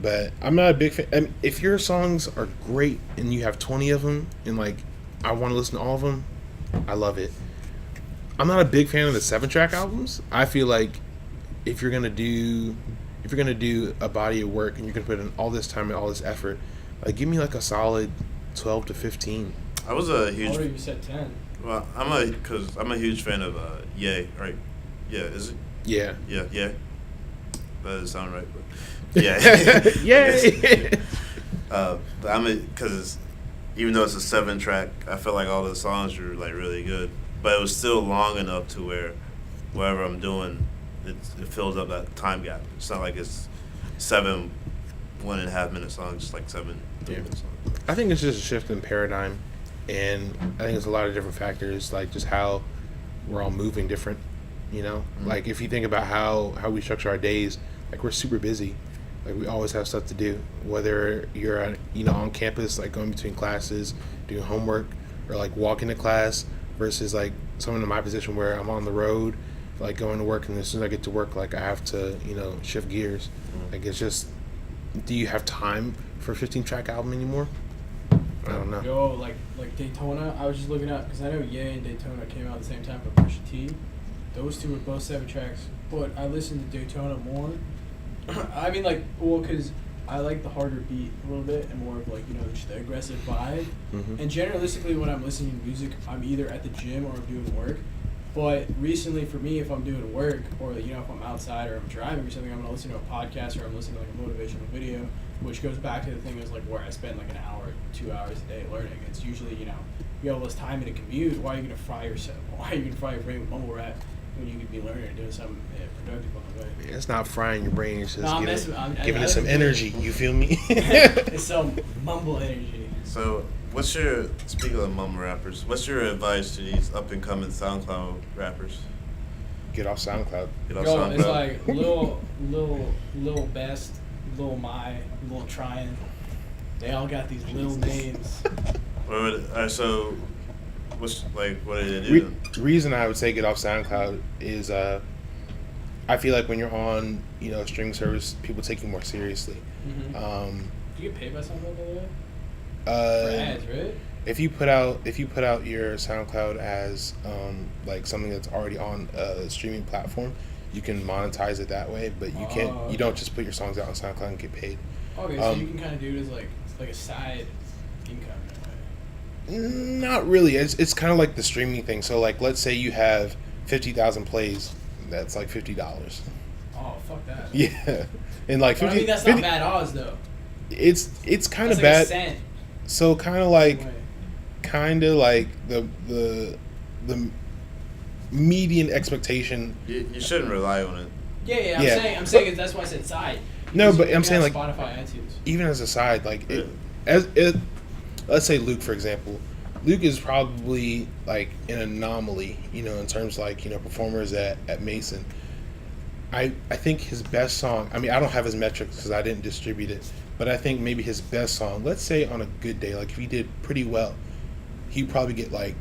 Speaker 3: But I'm not a big fan. I mean, if your songs are great and you have 20 of them and like I want to listen to all of them, I love it. I'm not a big fan of the 7-track albums. I feel like if you're gonna do a body of work and you're gonna put in all this time and all this effort, like give me like a solid 12 to 15.
Speaker 1: I was a huge.
Speaker 2: Or you said 10.
Speaker 1: Well, I'm a huge fan of Ye, right? Yeah, is it?
Speaker 3: Yeah.
Speaker 1: Yeah. That doesn't sound right, but yeah.
Speaker 3: Yay!
Speaker 1: But because even though it's a 7-track, I feel like all the songs are like really good, but it was still long enough to where whatever I'm doing, it fills up that time gap. It's not like it's 7 1.5 minute songs, just like 7 3-minute songs.
Speaker 3: I think it's just a shift in paradigm, and I think it's a lot of different factors, like just how we're all moving different. Like if you think about how we structure our days, like we're super busy. Like we always have stuff to do, whether you're on campus, like going between classes, doing homework, or like walking to class, versus like someone in my position where I'm on the road, like going to work, and as soon as I get to work, like I have to shift gears. Like it's just, do you have time for a 15-track album anymore? I don't know.
Speaker 2: Yo, like Daytona, I was just looking up because I know Ye and Daytona came out at the same time for Pusha T. Those two were both 7 tracks, but I listened to Daytona more. I mean, because I like the harder beat a little bit and more of just the aggressive vibe. And generalistically, when I'm listening to music, I'm either at the gym or I'm doing work. But recently, for me, if I'm doing work or if I'm outside or I'm driving or something, I'm gonna listen to a podcast or I'm listening to like a motivational video, which goes back to the thing is like where I spend like an hour, 2 hours a day learning. It's usually you have all this time in a commute. Why are you gonna fry yourself? Why are you gonna fry your brain with mumble rap when you could be learning and doing something productive on the way?
Speaker 3: Yeah, it's not frying your brain. It's just giving it some
Speaker 2: it.
Speaker 3: energy. You feel me?
Speaker 2: It's some mumble energy.
Speaker 1: So, speaking of mumble rappers, what's your advice to these up-and-coming SoundCloud rappers?
Speaker 3: Get off SoundCloud.
Speaker 2: SoundCloud. It's like Lil Best, Lil My, Lil Tryin'. They all got these little names.
Speaker 1: So, what did they do?
Speaker 3: The reason I would say get off SoundCloud is I feel like when you're on a streaming service, people take you more seriously.
Speaker 2: Do you get paid by SoundCloud, by the way? For ads, right?
Speaker 3: If you put out your SoundCloud as like something that's already on a streaming platform, you can monetize it that way. But you can't. You don't just put your songs out on SoundCloud and get paid.
Speaker 2: Okay, so you can kind of do it as like a side income in a way.
Speaker 3: Not really. It's kind of like the streaming thing. So like, let's say you have 50,000 plays. That's like $50.
Speaker 2: Oh, fuck that.
Speaker 3: Yeah, and like 50.
Speaker 2: I mean, that's not bad odds though.
Speaker 3: It's kind of
Speaker 2: like
Speaker 3: bad.
Speaker 2: A cent.
Speaker 3: So kind of like the median expectation.
Speaker 1: You shouldn't rely on it.
Speaker 2: Yeah. I'm saying that's why I said side.
Speaker 3: No, but I'm saying like
Speaker 2: Spotify, iTunes.
Speaker 3: Even as a side, like let's say Luke, for example. Luke is probably like an anomaly, in terms of like, performers at Mason. I think his best song, I mean, I don't have his metrics because I didn't distribute it, but I think maybe his best song, let's say on a good day, like if he did pretty well, he'd probably get like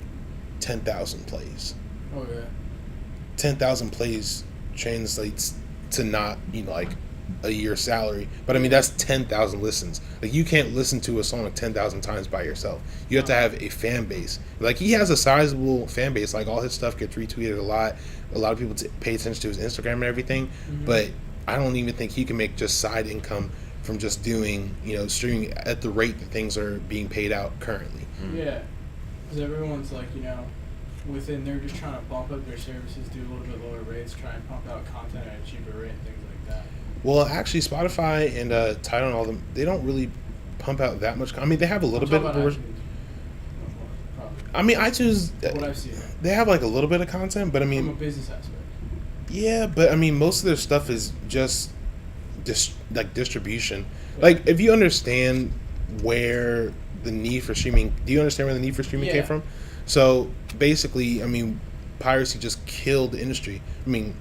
Speaker 3: 10,000 plays.
Speaker 2: Oh, yeah.
Speaker 3: 10,000 plays translates to not, like a year's salary. But I mean, that's 10,000 listens. Like, you can't listen to a song 10,000 times by yourself. You have to have a fan base. Like, he has a sizable fan base. Like, all his stuff gets retweeted a lot. A lot of people pay attention to his Instagram and everything. Mm-hmm. But I don't even think he can make just side income from just doing, streaming at the rate that things are being paid out currently.
Speaker 2: Mm-hmm. Yeah. Because everyone's like, they're just trying to bump up their services, do a little bit lower rates, try and pump out content at a cheaper rate and things like that.
Speaker 3: Well, actually, Spotify and Tidal and all them, they don't really pump out that much. I mean, they have a little bit. I mean, iTunes.
Speaker 2: What I've seen.
Speaker 3: They have like a little bit of content, but I mean,
Speaker 2: from a business aspect.
Speaker 3: Yeah, but I mean, most of their stuff is just like distribution. Yeah. Like, if you understand where the need for streaming, do you understand where the need for streaming came from? So basically, I mean, piracy just killed the industry. I mean,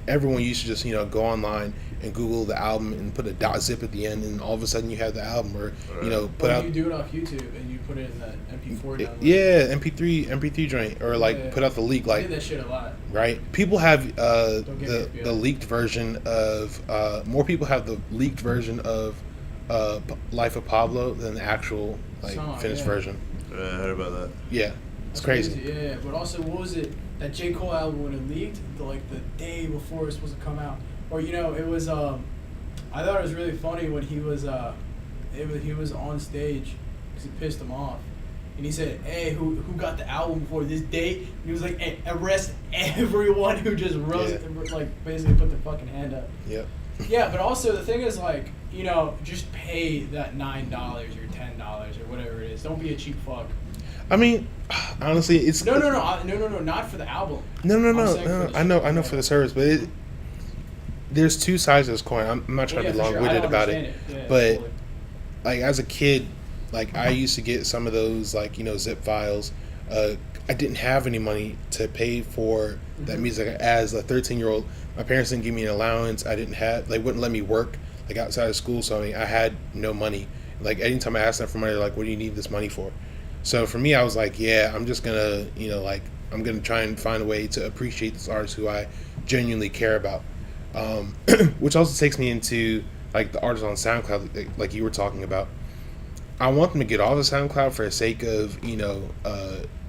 Speaker 3: everyone used to just go online and Google the album and put a .zip at the end, and all of a sudden you have the album, or put out.
Speaker 2: You do it off YouTube and you put it in that MP4 download.
Speaker 3: Yeah, MP3 joint, or like put out the leak. Like,
Speaker 2: I did that shit a lot.
Speaker 3: Right, people have the leaked version of more people have the leaked version of Life of Pablo than the actual finished version.
Speaker 1: I heard about that.
Speaker 3: Yeah, it's crazy.
Speaker 2: Yeah, but also, what was it? That J. Cole album when it leaked, the day before it was supposed to come out, or it was. I thought it was really funny when he was he was on stage because it pissed him off, and he said, "Hey, who got the album before this date?" And he was like, hey, "Arrest everyone who just basically put their fucking hand up."
Speaker 3: Yeah.
Speaker 2: Yeah, but also the thing is just pay that $9 or $10 or whatever it is. Don't be a cheap fuck.
Speaker 3: I mean, honestly, it's
Speaker 2: no, not for the album.
Speaker 3: No. I know for the service, but there's two sides of this coin. I'm not trying to be long-winded about it, but totally. Like, as a kid, like, I used to get some of those zip files. I didn't have any money to pay for that music as a 13-year-old. My parents didn't give me an allowance. I didn't have, they wouldn't let me work outside of school, so I mean, I had no money. Like, anytime I asked them for money, they're like, "What do you need this money for?" So for me, I was like, yeah, I'm just gonna, I'm gonna try and find a way to appreciate this artist who I genuinely care about. Which also takes me into the artists on SoundCloud, like you were talking about. I want them to get off of SoundCloud for the sake of,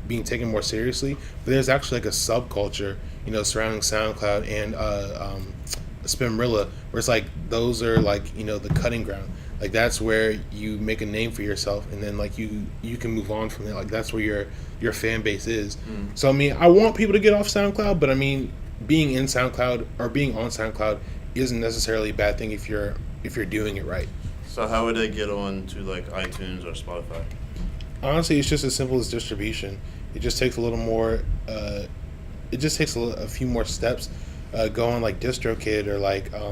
Speaker 3: being taken more seriously. But there's actually a subculture, surrounding SoundCloud and Spinrilla, where it's those are the cutting ground. Like, that's where you make a name for yourself, and then you can move on from there. Like, that's where your fan base is. So I mean, I want people to get off SoundCloud, but I mean, being in SoundCloud or being on SoundCloud isn't necessarily a bad thing if you're doing it right.
Speaker 1: So how would they get on to iTunes or Spotify?
Speaker 3: Honestly, it's just as simple as distribution. It just takes a little more. It just takes a few more steps. Go on DistroKid or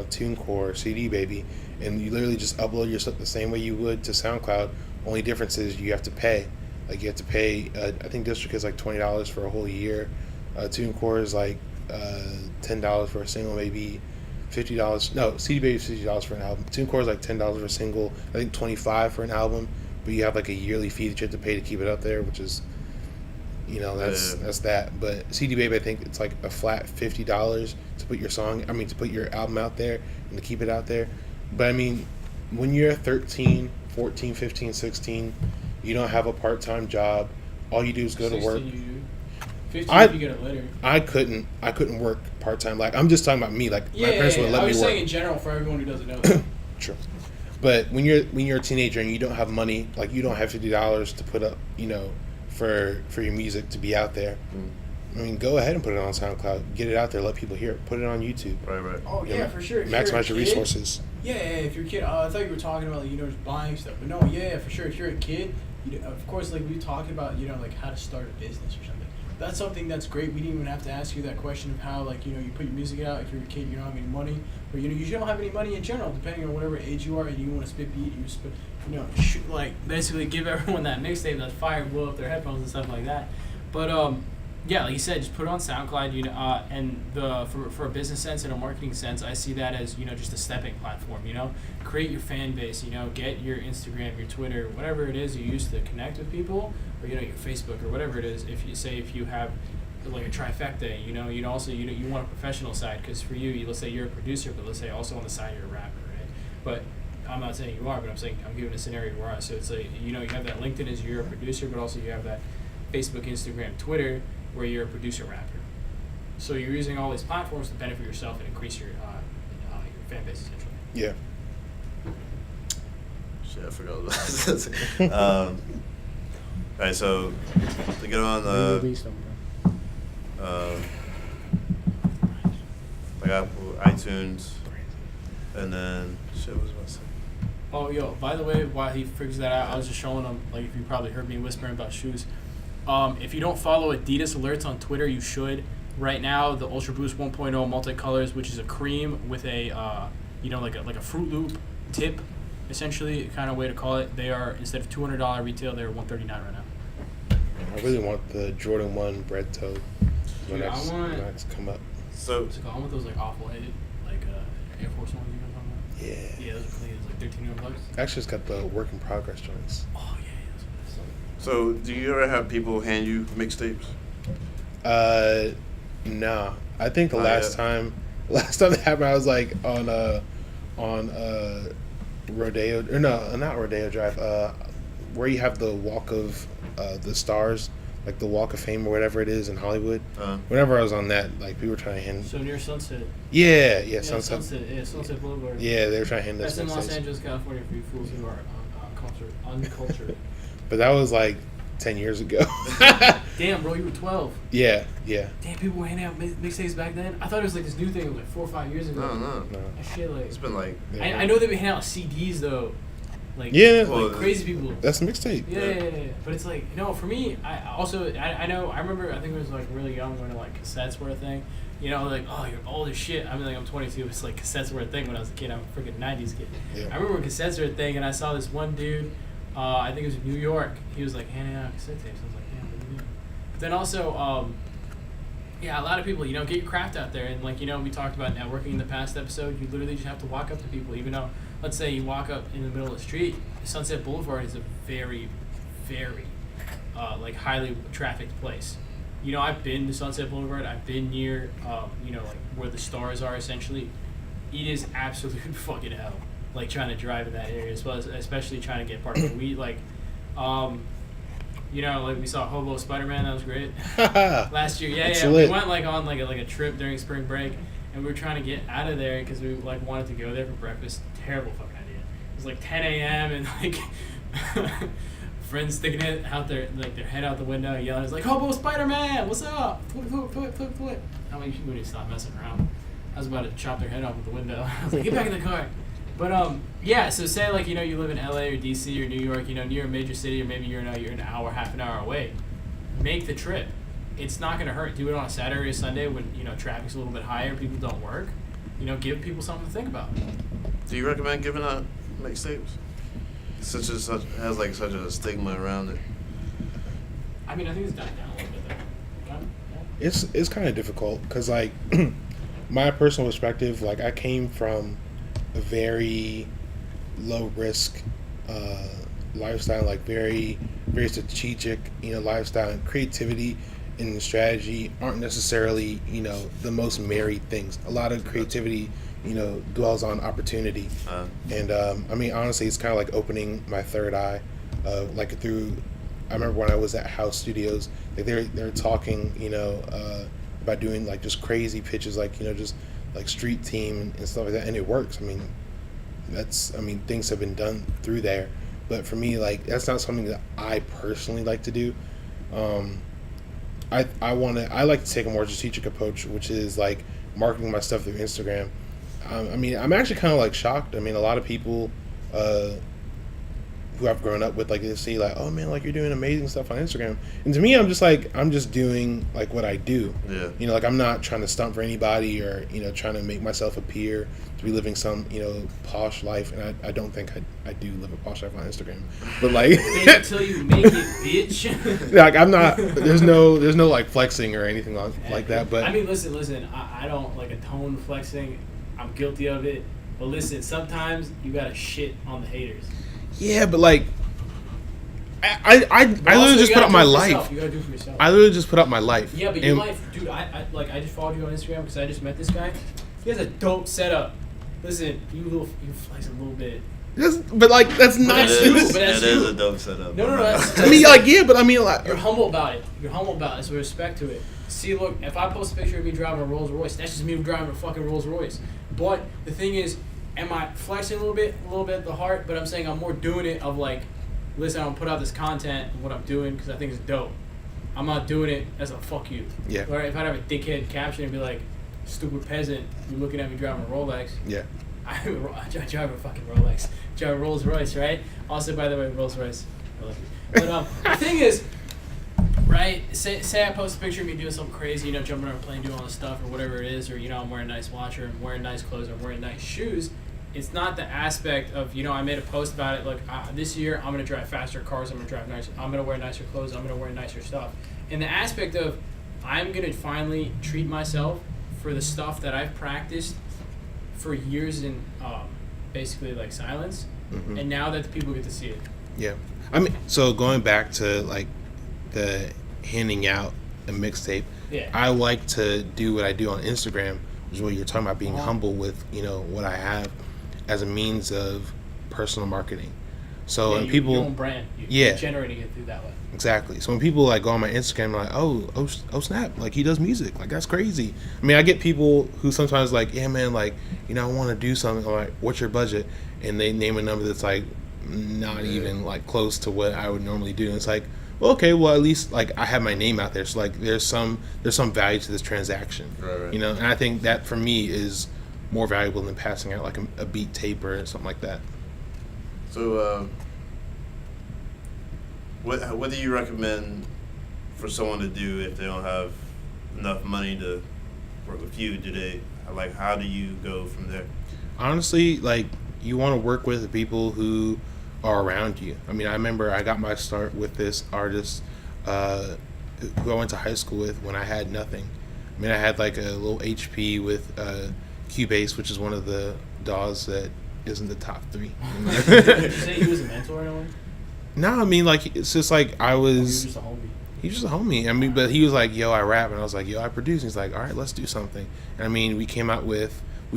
Speaker 3: TuneCore or CD Baby, and you literally just upload your stuff the same way you would to SoundCloud. Only difference is you have to pay. You have to pay. I think DistroKid is $20 for a whole year. TuneCore is $10 for a single, maybe $50. No, CD Baby is $50 for an album. TuneCore is $10 for a single. I think $25 for an album. But you have a yearly fee that you have to pay to keep it up there, which is, that's that. But CD Baby, I think it's a flat $50 to put to put your album out there and to keep it out there. But I mean, when you're 13, 14, 15, 16, you don't have a part-time job. All you do is go to work.
Speaker 2: 15 if you get a letter.
Speaker 3: I couldn't work part-time. I'm just talking about me. My parents wouldn't let me work.
Speaker 2: I was saying in general for everyone who doesn't know that.
Speaker 3: True. But when you're a teenager and you don't have money, you don't have $50 to put up, for your music to be out there. I mean, go ahead and put it on SoundCloud. Get it out there. Let people hear it. Put it on YouTube.
Speaker 1: Right.
Speaker 2: Oh, yeah, for sure.
Speaker 3: Maximize your resources.
Speaker 2: Yeah, if you're a kid. I thought you were talking about, just buying stuff. But no, yeah, for sure. If you're a kid, of course, we talked about, how to start a business or something. that's something that's great. We didn't even have to ask you that question of how, like, you put your music out. If you're a kid, you don't have any money, or you don't have any money in general, depending on whatever age you are, and you want to spit beat, you spit, like basically give everyone that mixtape that's fire, blow up their headphones and stuff like that. But yeah, like you said, just put it on SoundCloud. And for a business sense and a marketing sense, I see that as just a stepping platform. Create your fan base. Get your Instagram, your Twitter, whatever it is you use to connect with people, or your Facebook or whatever it is. If you have like a trifecta, you also you want a professional side, because for you, let's say you're a producer, but let's say also on the side you're a rapper, right? But I'm not saying you are, but I'm giving a scenario where I. So it's like you have that LinkedIn as you're a producer, but also you have that Facebook, Instagram, Twitter, where you're a producer rapper. So you're using all these platforms to benefit yourself and increase your fan base, essentially.
Speaker 3: Yeah.
Speaker 1: Shit, I forgot what I was saying. All right, so to get on like Apple, iTunes, and then shit, what was I about to say?
Speaker 2: Oh, yo, by the way, while he figures that out, I was just showing him, like, if you probably heard me whispering about shoes. If you don't follow Adidas Alerts on Twitter, you should. Right now, the Ultra Boost 1.0 multicolors, which is a cream with a, like a Fruit Loop tip, essentially, kind of way to call it. They are, instead of $200 retail, they're $139 right now.
Speaker 3: I really want the Jordan 1 bread toe when
Speaker 2: Dude,
Speaker 3: that's come up.
Speaker 1: So
Speaker 2: I want those like off-white, like Air Force Ones. You know what I'm talking about?
Speaker 3: Yeah.
Speaker 2: Yeah, those are clean. It's like $1,300.
Speaker 3: Actually, it's got the work in progress joints.
Speaker 2: Oh yeah, that's what
Speaker 1: So, do you ever have people hand you mixtapes?
Speaker 3: Nah. I think the last time that happened, I was like on Rodeo, or no, not Rodeo Drive. Where you have the Walk of the Stars, like the Walk of Fame or whatever it is in Hollywood. Whenever I was on that, like people were trying to hand.
Speaker 2: So near Sunset.
Speaker 3: Yeah, Sunset.
Speaker 2: Sunset Boulevard.
Speaker 3: Yeah, they were trying to hand us.
Speaker 2: That's in Los Angeles, California, for you fools who are uncultured.
Speaker 3: But that was like 10 years ago.
Speaker 2: Damn, bro, you were 12.
Speaker 3: Yeah.
Speaker 2: Damn, people were handing out mixtapes back then. I thought it was like this new thing, like 4 or 5 years ago.
Speaker 1: No.
Speaker 2: That shit, like,
Speaker 1: It's been like.
Speaker 2: Yeah. I know they been handing out CDs though. Like,
Speaker 3: like
Speaker 2: crazy people.
Speaker 3: That's a mixtape.
Speaker 2: Yeah. But it's like, for me, I remember, I think it was like really young when like cassettes were a thing. Like, oh, you're old as shit. I mean, like, I'm 22. It's like cassettes were a thing when I was a kid. I'm a freaking 90s kid.
Speaker 3: Yeah.
Speaker 2: I remember when cassettes were a thing, and I saw this one dude, I think it was in New York. He was like handing out cassette tapes. I was like, damn, what are you doing? But then also, a lot of people, get your craft out there. And like, we talked about networking in the past episode. You literally just have to walk up to people, even though, let's say you walk up in the middle of the street. Sunset Boulevard is a very, very, like, highly trafficked place. I've been to Sunset Boulevard. I've been near, like where the stars are. Essentially, it is absolute fucking hell. Like trying to drive in that area, as well as especially trying to get parking. We like, like we saw Hobo Spider-Man. That was great. Last year, yeah. We went like on like a trip during spring break, and we were trying to get out of there because we like wanted to go there for breakfast. Terrible fucking idea. It was like 10 a.m. and like friends sticking it out their head out the window, yelling. It's like, Hobo Spider-Man, what's up? Flip. How many people need to stop messing around? I was about to chop their head off with the window. I was like, get back in the car. But so say like you live in LA or DC or New York, near a major city, or maybe you're an hour, half an hour away. Make the trip. It's not gonna hurt. Do it on a Saturday or Sunday when traffic's a little bit higher, people don't work. Give people something to think about.
Speaker 1: Do you recommend giving out mixtapes? Such has like such a stigma around it.
Speaker 2: I mean, I think it's died down a little bit though.
Speaker 3: It's kind of difficult because like my personal perspective, like I came from a very low risk lifestyle, like very very strategic lifestyle, and creativity and strategy aren't necessarily the most married things. A lot of creativity dwells on opportunity, and I mean honestly it's kind of like opening my third eye, like through. I remember when I was at House Studios, like they're talking about doing like just crazy pitches, like just like street team and stuff like that, and it works. I mean things have been done through there, but for me, like that's not something that I personally like to do. I like to take a more strategic approach, which is like marketing my stuff through Instagram. I mean, I'm actually kind of like shocked. I mean, a lot of people who I've grown up with, like, they see, like, oh man, like, you're doing amazing stuff on Instagram. And to me, I'm just doing like what I do.
Speaker 1: Yeah.
Speaker 3: You know, like, I'm not trying to stunt for anybody or, you know, trying to make myself appear to be living some, you know, posh life. And I don't think I do live a posh life on Instagram. But like,
Speaker 2: until you make it, bitch.
Speaker 3: like, I'm not. There's no like flexing or anything like that. But
Speaker 2: I mean, listen. I don't like a tone flexing. I'm guilty of it. But listen, sometimes you gotta shit on the haters.
Speaker 3: Yeah, but like, I literally just put up my life.
Speaker 2: You gotta do it for yourself.
Speaker 3: I literally just put up my life.
Speaker 2: Yeah, but your life, dude. I just followed you on Instagram because I just met this guy. He has a dope setup. Listen, you flex a little bit.
Speaker 3: But like, that's not.
Speaker 1: That
Speaker 2: that's
Speaker 1: is
Speaker 2: you.
Speaker 1: a dope setup.
Speaker 2: No.
Speaker 3: I mean, like, yeah, but I mean, like,
Speaker 2: you're humble about it. There's respect to it. See, look, if I post a picture of me driving a Rolls Royce, that's just me driving a fucking Rolls Royce. But the thing is, am I flexing a little bit at the heart? But I'm saying I'm more doing it of like, listen, I'm gonna put out this content and what I'm doing because I think it's dope. I'm not doing it as a fuck you.
Speaker 3: Yeah.
Speaker 2: Or if I'd have a dickhead caption and be like, stupid peasant, you're looking at me driving a Rolex.
Speaker 3: Yeah.
Speaker 2: I drive a fucking Rolex. I drive a Rolls Royce, right? Also, by the way, Rolls Royce. I love you. But the thing is, right? Say I post a picture of me doing something crazy, you know, jumping on a plane, doing all this stuff, or whatever it is, or you know, I'm wearing a nice watch, or I'm wearing nice clothes, or I'm wearing nice shoes. It's not the aspect of, you know, I made a post about it, like, this year I'm gonna drive faster cars, I'm gonna wear nicer clothes, I'm gonna wear nicer stuff. And the aspect of, I'm gonna finally treat myself for the stuff that I've practiced for years in basically like silence, and now that the people get to see it.
Speaker 3: Yeah, I mean, so going back to like the handing out a mixtape,
Speaker 2: yeah,
Speaker 3: I like to do what I do on Instagram, which is what you're talking about, being humble with, you know, what I have as a means of personal marketing. So when people,
Speaker 2: your own brand, you're generating it through that way.
Speaker 3: Exactly. So when people like go on my Instagram, like, oh snap, like he does music, like that's crazy. I mean, I get people who sometimes like, yeah man, like, you know, I want to do something. I'm like, what's your budget? And they name a number that's like not even like close to what I would normally do. And it's like, well, okay, well at least like I have my name out there, so like there's some value to this transaction,
Speaker 1: right.
Speaker 3: You know. And I think that for me is more valuable than passing out like a beat tape or something like that.
Speaker 1: So, what do you recommend for someone to do if they don't have enough money to work with you? How do you go from there?
Speaker 3: Honestly, like, you want to work with the people who are around you. I mean, I remember I got my start with this artist who I went to high school with when I had nothing. I mean, I had like a little HP with Cubase, which is one of the DAWs that isn't the top 3.
Speaker 2: Did you say he was a mentor in a way?
Speaker 3: No, I mean, like, it's just like I was.
Speaker 2: He was just a homie.
Speaker 3: He was just a homie. I mean, but he was like, yo, I rap. And I was like, yo, I produce. And he's like, all right, let's do something. And I mean, we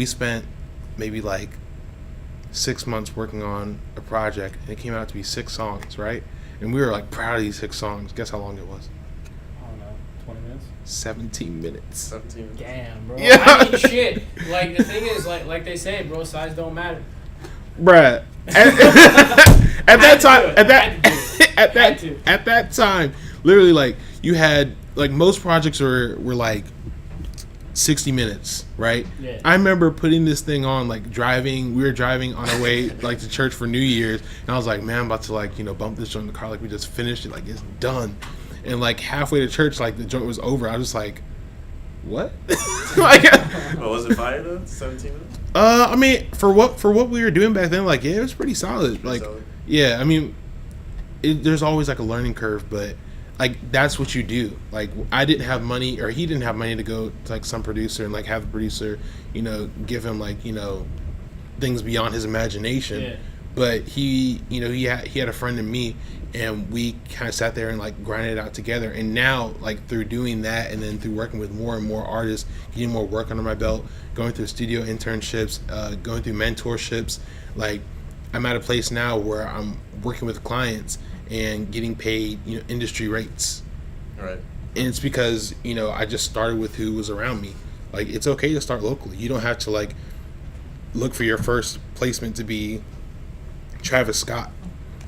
Speaker 3: spent maybe like 6 months working on a project. And it came out to be 6 songs, right? And we were like proud of these 6 songs. Guess how long it was?
Speaker 2: I don't know, 20 minutes?
Speaker 3: 17 minutes.
Speaker 1: 17 minutes.
Speaker 2: Damn, bro.
Speaker 3: Yeah.
Speaker 2: I mean, shit. Like, the thing is, like they say, bro, size don't matter.
Speaker 3: Bruh. At that time, literally, like, you had, like, most projects were like 60 minutes, right?
Speaker 2: Yeah.
Speaker 3: I remember putting this thing on, like, we were driving on our way, like, to church for New Year's, and I was like, man, I'm about to, like, you know, bump this joint in the car, like, we just finished it, like, it's done. And, like, halfway to church, like, the joint was over. I was just like, what? Like,
Speaker 1: was it fire though? 17 minutes?
Speaker 3: I mean, for what we were doing back then, like, yeah, it was pretty solid. Like, yeah, I mean, there's always like a learning curve, but like that's what you do. Like, I didn't have money, or he didn't have money to go to like some producer and like have the producer, you know, give him like, you know, things beyond his imagination.
Speaker 2: Yeah.
Speaker 3: But he, you know, he had a friend in me, and we kind of sat there and like grinded it out together. And now, like, through doing that, and then through working with more and more artists, getting more work under my belt, going through studio internships, going through mentorships, like, I'm at a place now where I'm working with clients and getting paid, you know, industry rates.
Speaker 1: Right.
Speaker 3: And it's because, you know, I just started with who was around me. Like, it's okay to start locally. You don't have to like look for your first placement to be Travis Scott.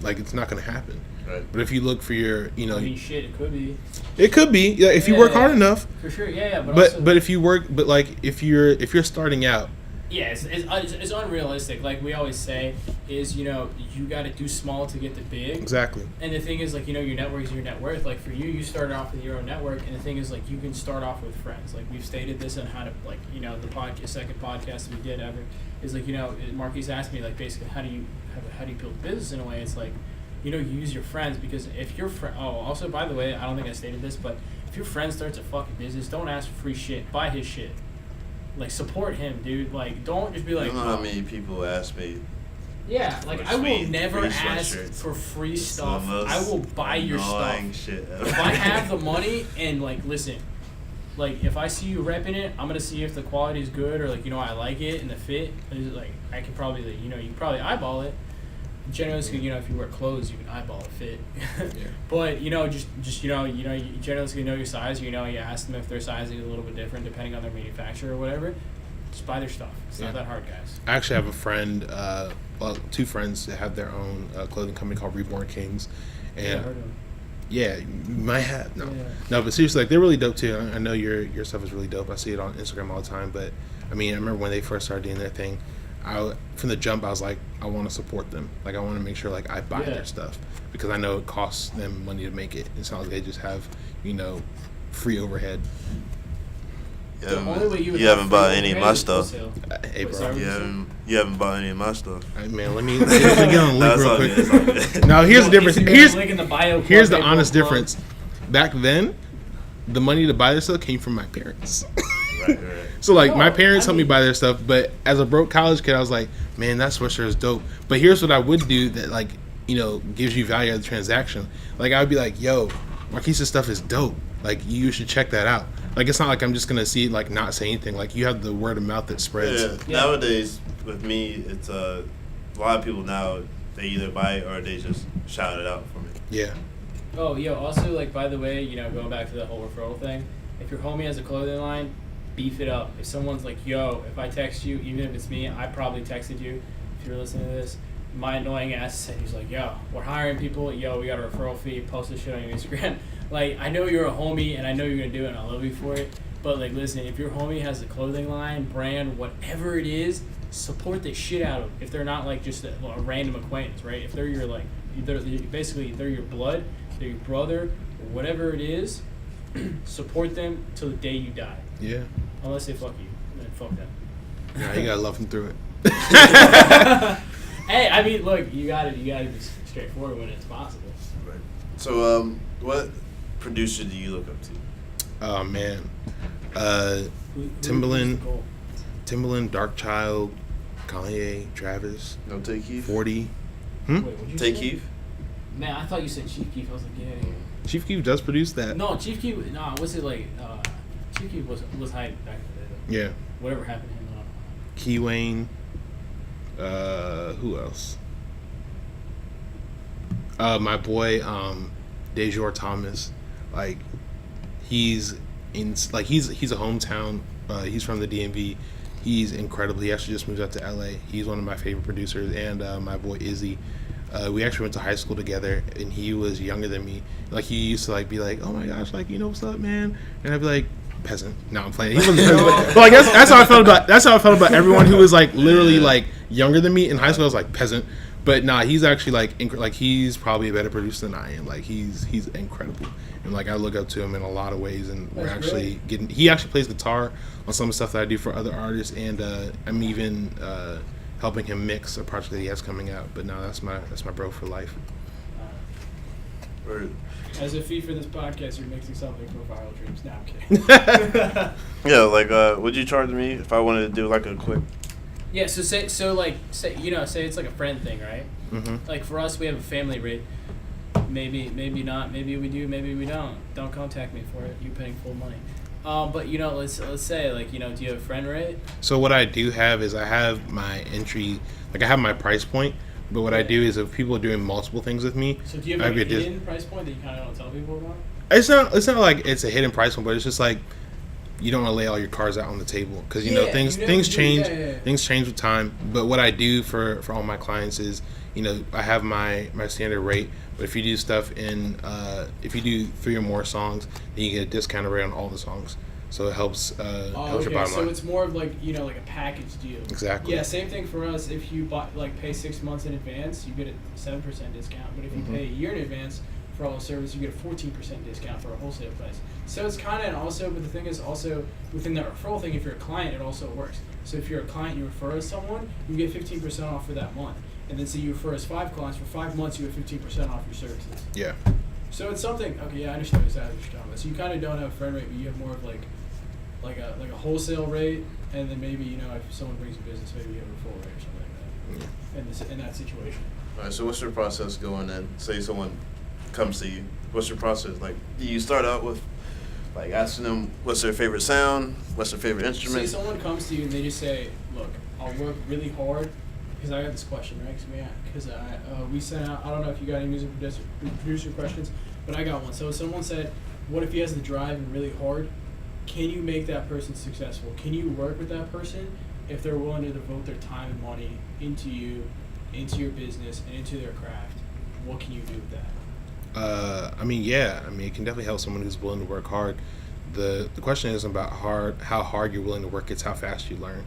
Speaker 3: Like, it's not going to happen.
Speaker 1: Right.
Speaker 3: But if you look for your, you know,
Speaker 2: I mean, shit, it could be.
Speaker 3: It could be, if you work hard enough.
Speaker 2: For sure, yeah.
Speaker 3: But if you work, but like if you're starting out,
Speaker 2: Yeah, it's unrealistic. Like we always say, is you got to do small to get to big.
Speaker 3: Exactly.
Speaker 2: And the thing is, like, your network is your net worth. Like for you started off with your own network, and the thing is, like, you can start off with friends. Like we've stated this on how to, like, the second podcast we did ever is like, Marquese asked me, like, basically how do you build a business in a way. It's like, you use your friends, because if your friend. Oh, also by the way, I don't think I stated this, but if your friend starts a fucking business, don't ask for free shit. Buy his shit. Like, support him, dude. Like, don't just be like...
Speaker 1: You know how many people ask me...
Speaker 2: Yeah, like, I will never ask for free stuff. I will buy your stuff.
Speaker 1: Shit
Speaker 2: if I have the money, and, like, listen, like, if I see you repping it, I'm going to see if the quality is good, or, like, I like it and the fit. Like, I can probably, like, you can probably eyeball it. Generally speaking, if you wear clothes, you can eyeball a fit.
Speaker 3: Yeah.
Speaker 2: But you generally speaking, your size. You ask them if their size is a little bit different depending on their manufacturer or whatever. Just buy their stuff. It's not that hard, guys.
Speaker 3: I actually have a friend, two friends that have their own clothing company called Reborn Kings, and
Speaker 2: I heard of them.
Speaker 3: Yeah, you might have. No, but seriously, like, they're really dope too. I know your stuff is really dope. I see it on Instagram all the time. But I mean, I remember when they first started doing their thing. From the jump, I was like, I want to support them. Like, I want to make sure, like, I buy their stuff, because I know it costs them money to make it. It's not like they just have, free overhead.
Speaker 1: Yeah, you haven't bought any of my stuff.
Speaker 3: Hey, bro.
Speaker 1: You haven't bought any of my stuff.
Speaker 3: All right, man, let me get on the link real quick. Now, here's the difference. Here's the honest difference. Back then, the money to buy this stuff came from my parents.
Speaker 1: Right.
Speaker 3: So, like, my parents helped me buy their stuff, but as a broke college kid, I was like, man, that sweatshirt is dope. But here's what I would do that, like, gives you value of the transaction. Like, I would be like, yo, Marquese's stuff is dope. Like, you should check that out. Like, it's not like I'm just going to see it, like, not say anything. Like, you have the word of mouth that spreads.
Speaker 1: Yeah. Nowadays, with me, it's a lot of people now, they either buy it or they just shout it out for me.
Speaker 3: Yeah.
Speaker 2: Oh, also, like, by the way, going back to the whole referral thing, if your homie has a clothing line, beef it up. If someone's like, yo, if I text you, even if it's me, I probably texted you, if you're listening to this, my annoying ass said, he's like, yo, we're hiring people, yo, we got a referral fee, post this shit on your Instagram. Like, I know you're a homie, and I know you're going to do it, and I love you for it, but, like, listen, if your homie has a clothing line, brand, whatever it is, support the shit out of them. If they're not, like, just a random acquaintance, right? If they're your, like, they're your blood, they're your brother, or whatever it is, support them till the day you die.
Speaker 3: Yeah.
Speaker 2: Unless they fuck you, then fuck them.
Speaker 3: Yeah, you gotta love them through it.
Speaker 2: Hey, I mean, look, you gotta be straightforward when it's possible.
Speaker 1: Right. So, what producer do you look up to?
Speaker 3: Oh man, Timbaland, Darkchild, Kanye, Travis.
Speaker 1: No Take Keef?
Speaker 3: 40.
Speaker 2: Wait,
Speaker 1: Take Keef?
Speaker 2: Man, I thought you said Chief Keef. I was like, yeah.
Speaker 3: Chief Keef does produce that.
Speaker 2: No, Chief Keef. No, what's it like? Chief Keef was hype back in the day, though.
Speaker 3: Yeah.
Speaker 2: Whatever happened to him, I don't know.
Speaker 3: Key Wayne. Who else? My boy, Dejor Thomas. Like, he's a hometown. He's from the DMV. He's incredible. He actually just moved out to LA. He's one of my favorite producers. And my boy Izzy. We actually went to high school together, and he was younger than me. Like, he used to, like, be like, oh my gosh, like, what's up, man? And I'd be like, peasant. No, I'm playing. He wasn't peasant, but like, that's how I felt about everyone who was, like, literally, like, younger than me in high school. I was like, peasant. But nah, he's actually, like he's probably a better producer than I am. Like, he's incredible, and, like, I look up to him in a lot of ways. And we're actually he actually plays guitar on some of the stuff that I do for other artists, and I'm even helping him mix a project that he has coming out. But no, that's my bro for life.
Speaker 2: As a fee for this podcast, you're mixing something for Viral Dreams. Now I'm kidding.
Speaker 1: Yeah, like, would you charge me if I wanted to do, like, a quick?
Speaker 2: Yeah, so say it's like a friend thing, right?
Speaker 3: Mm-hmm.
Speaker 2: Like, for us, we have a family rate. Maybe not. Maybe we do. Maybe we don't. Don't contact me for it. You're paying full money. But let's say, like, do you have a friend rate?
Speaker 3: So what I do have is I have my entry, like, I have my price point. But what I do is, if people are doing multiple things with me,
Speaker 2: so do you have a hidden price point that you kind of don't tell people about? It's
Speaker 3: not like it's a hidden price point, but it's just like, you don't want to lay all your cards out on the table, because things change. Things change with time. But what I do for all my clients is, I have my standard rate. But if you do stuff if you do 3 or more songs, then you get a discounted rate on all the songs. so it helps helps your
Speaker 2: okay.
Speaker 3: bottom
Speaker 2: So
Speaker 3: line.
Speaker 2: it's more of like like a package deal.
Speaker 3: Exactly.
Speaker 2: Yeah, same thing for us. If you pay 6 months in advance, you get a 7% discount. But if you pay a year in advance for all the service, you get a 14% discount for a wholesale price. So it's kind of, and also, but the thing is also within that referral thing, if you're a client, it also works. So if you're a client, you refer us someone, you get 15% off for that month. And then say you refer us 5 clients for 5 months, you get 15% off your services.
Speaker 3: Yeah.
Speaker 2: So it's something. Okay, yeah, I understand exactly what you're talking about. So you kind of don't have a friend rate, but you have more of like a wholesale rate, and then maybe if someone brings you business, maybe you have a referral rate or something like that. In that situation.
Speaker 1: All right. So what's your process going in? Say someone comes to you. What's your process? Like, do you start out with like asking them what's their favorite sound, what's their favorite instrument?
Speaker 2: Say someone comes to you and they just say, "Look, I'll work really hard." Because I got this question, right? Because we sent out, I don't know if you got any music producer questions, but I got one. So someone said, what if he has the drive and really hard? Can you make that person successful? Can you work with that person if they're willing to devote their time and money into you, into your business, and into their craft? What can you do with that?
Speaker 3: Yeah. It can definitely help someone who's willing to work hard. The question isn't about how hard you're willing to work, it's how fast you learn.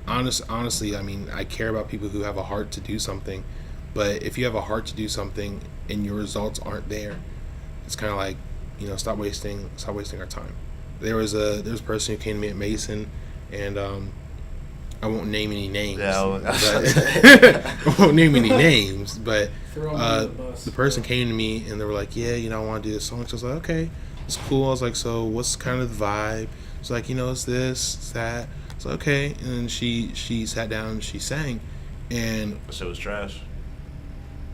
Speaker 3: Honestly, I care about people who have a heart to do something, but if you have a heart to do something and your results aren't there, it's kind of like, stop wasting our time. There was a person who came to me at Mason, and I won't name any names.
Speaker 1: Yeah,
Speaker 3: I won't name any names, but the person came to me and they were like, yeah, I want to do this song. So I was like, okay, it's cool. I was like, so what's kind of the vibe? It's like, it's this, it's that. So okay, and then she sat down and she sang, and
Speaker 1: So it was trash.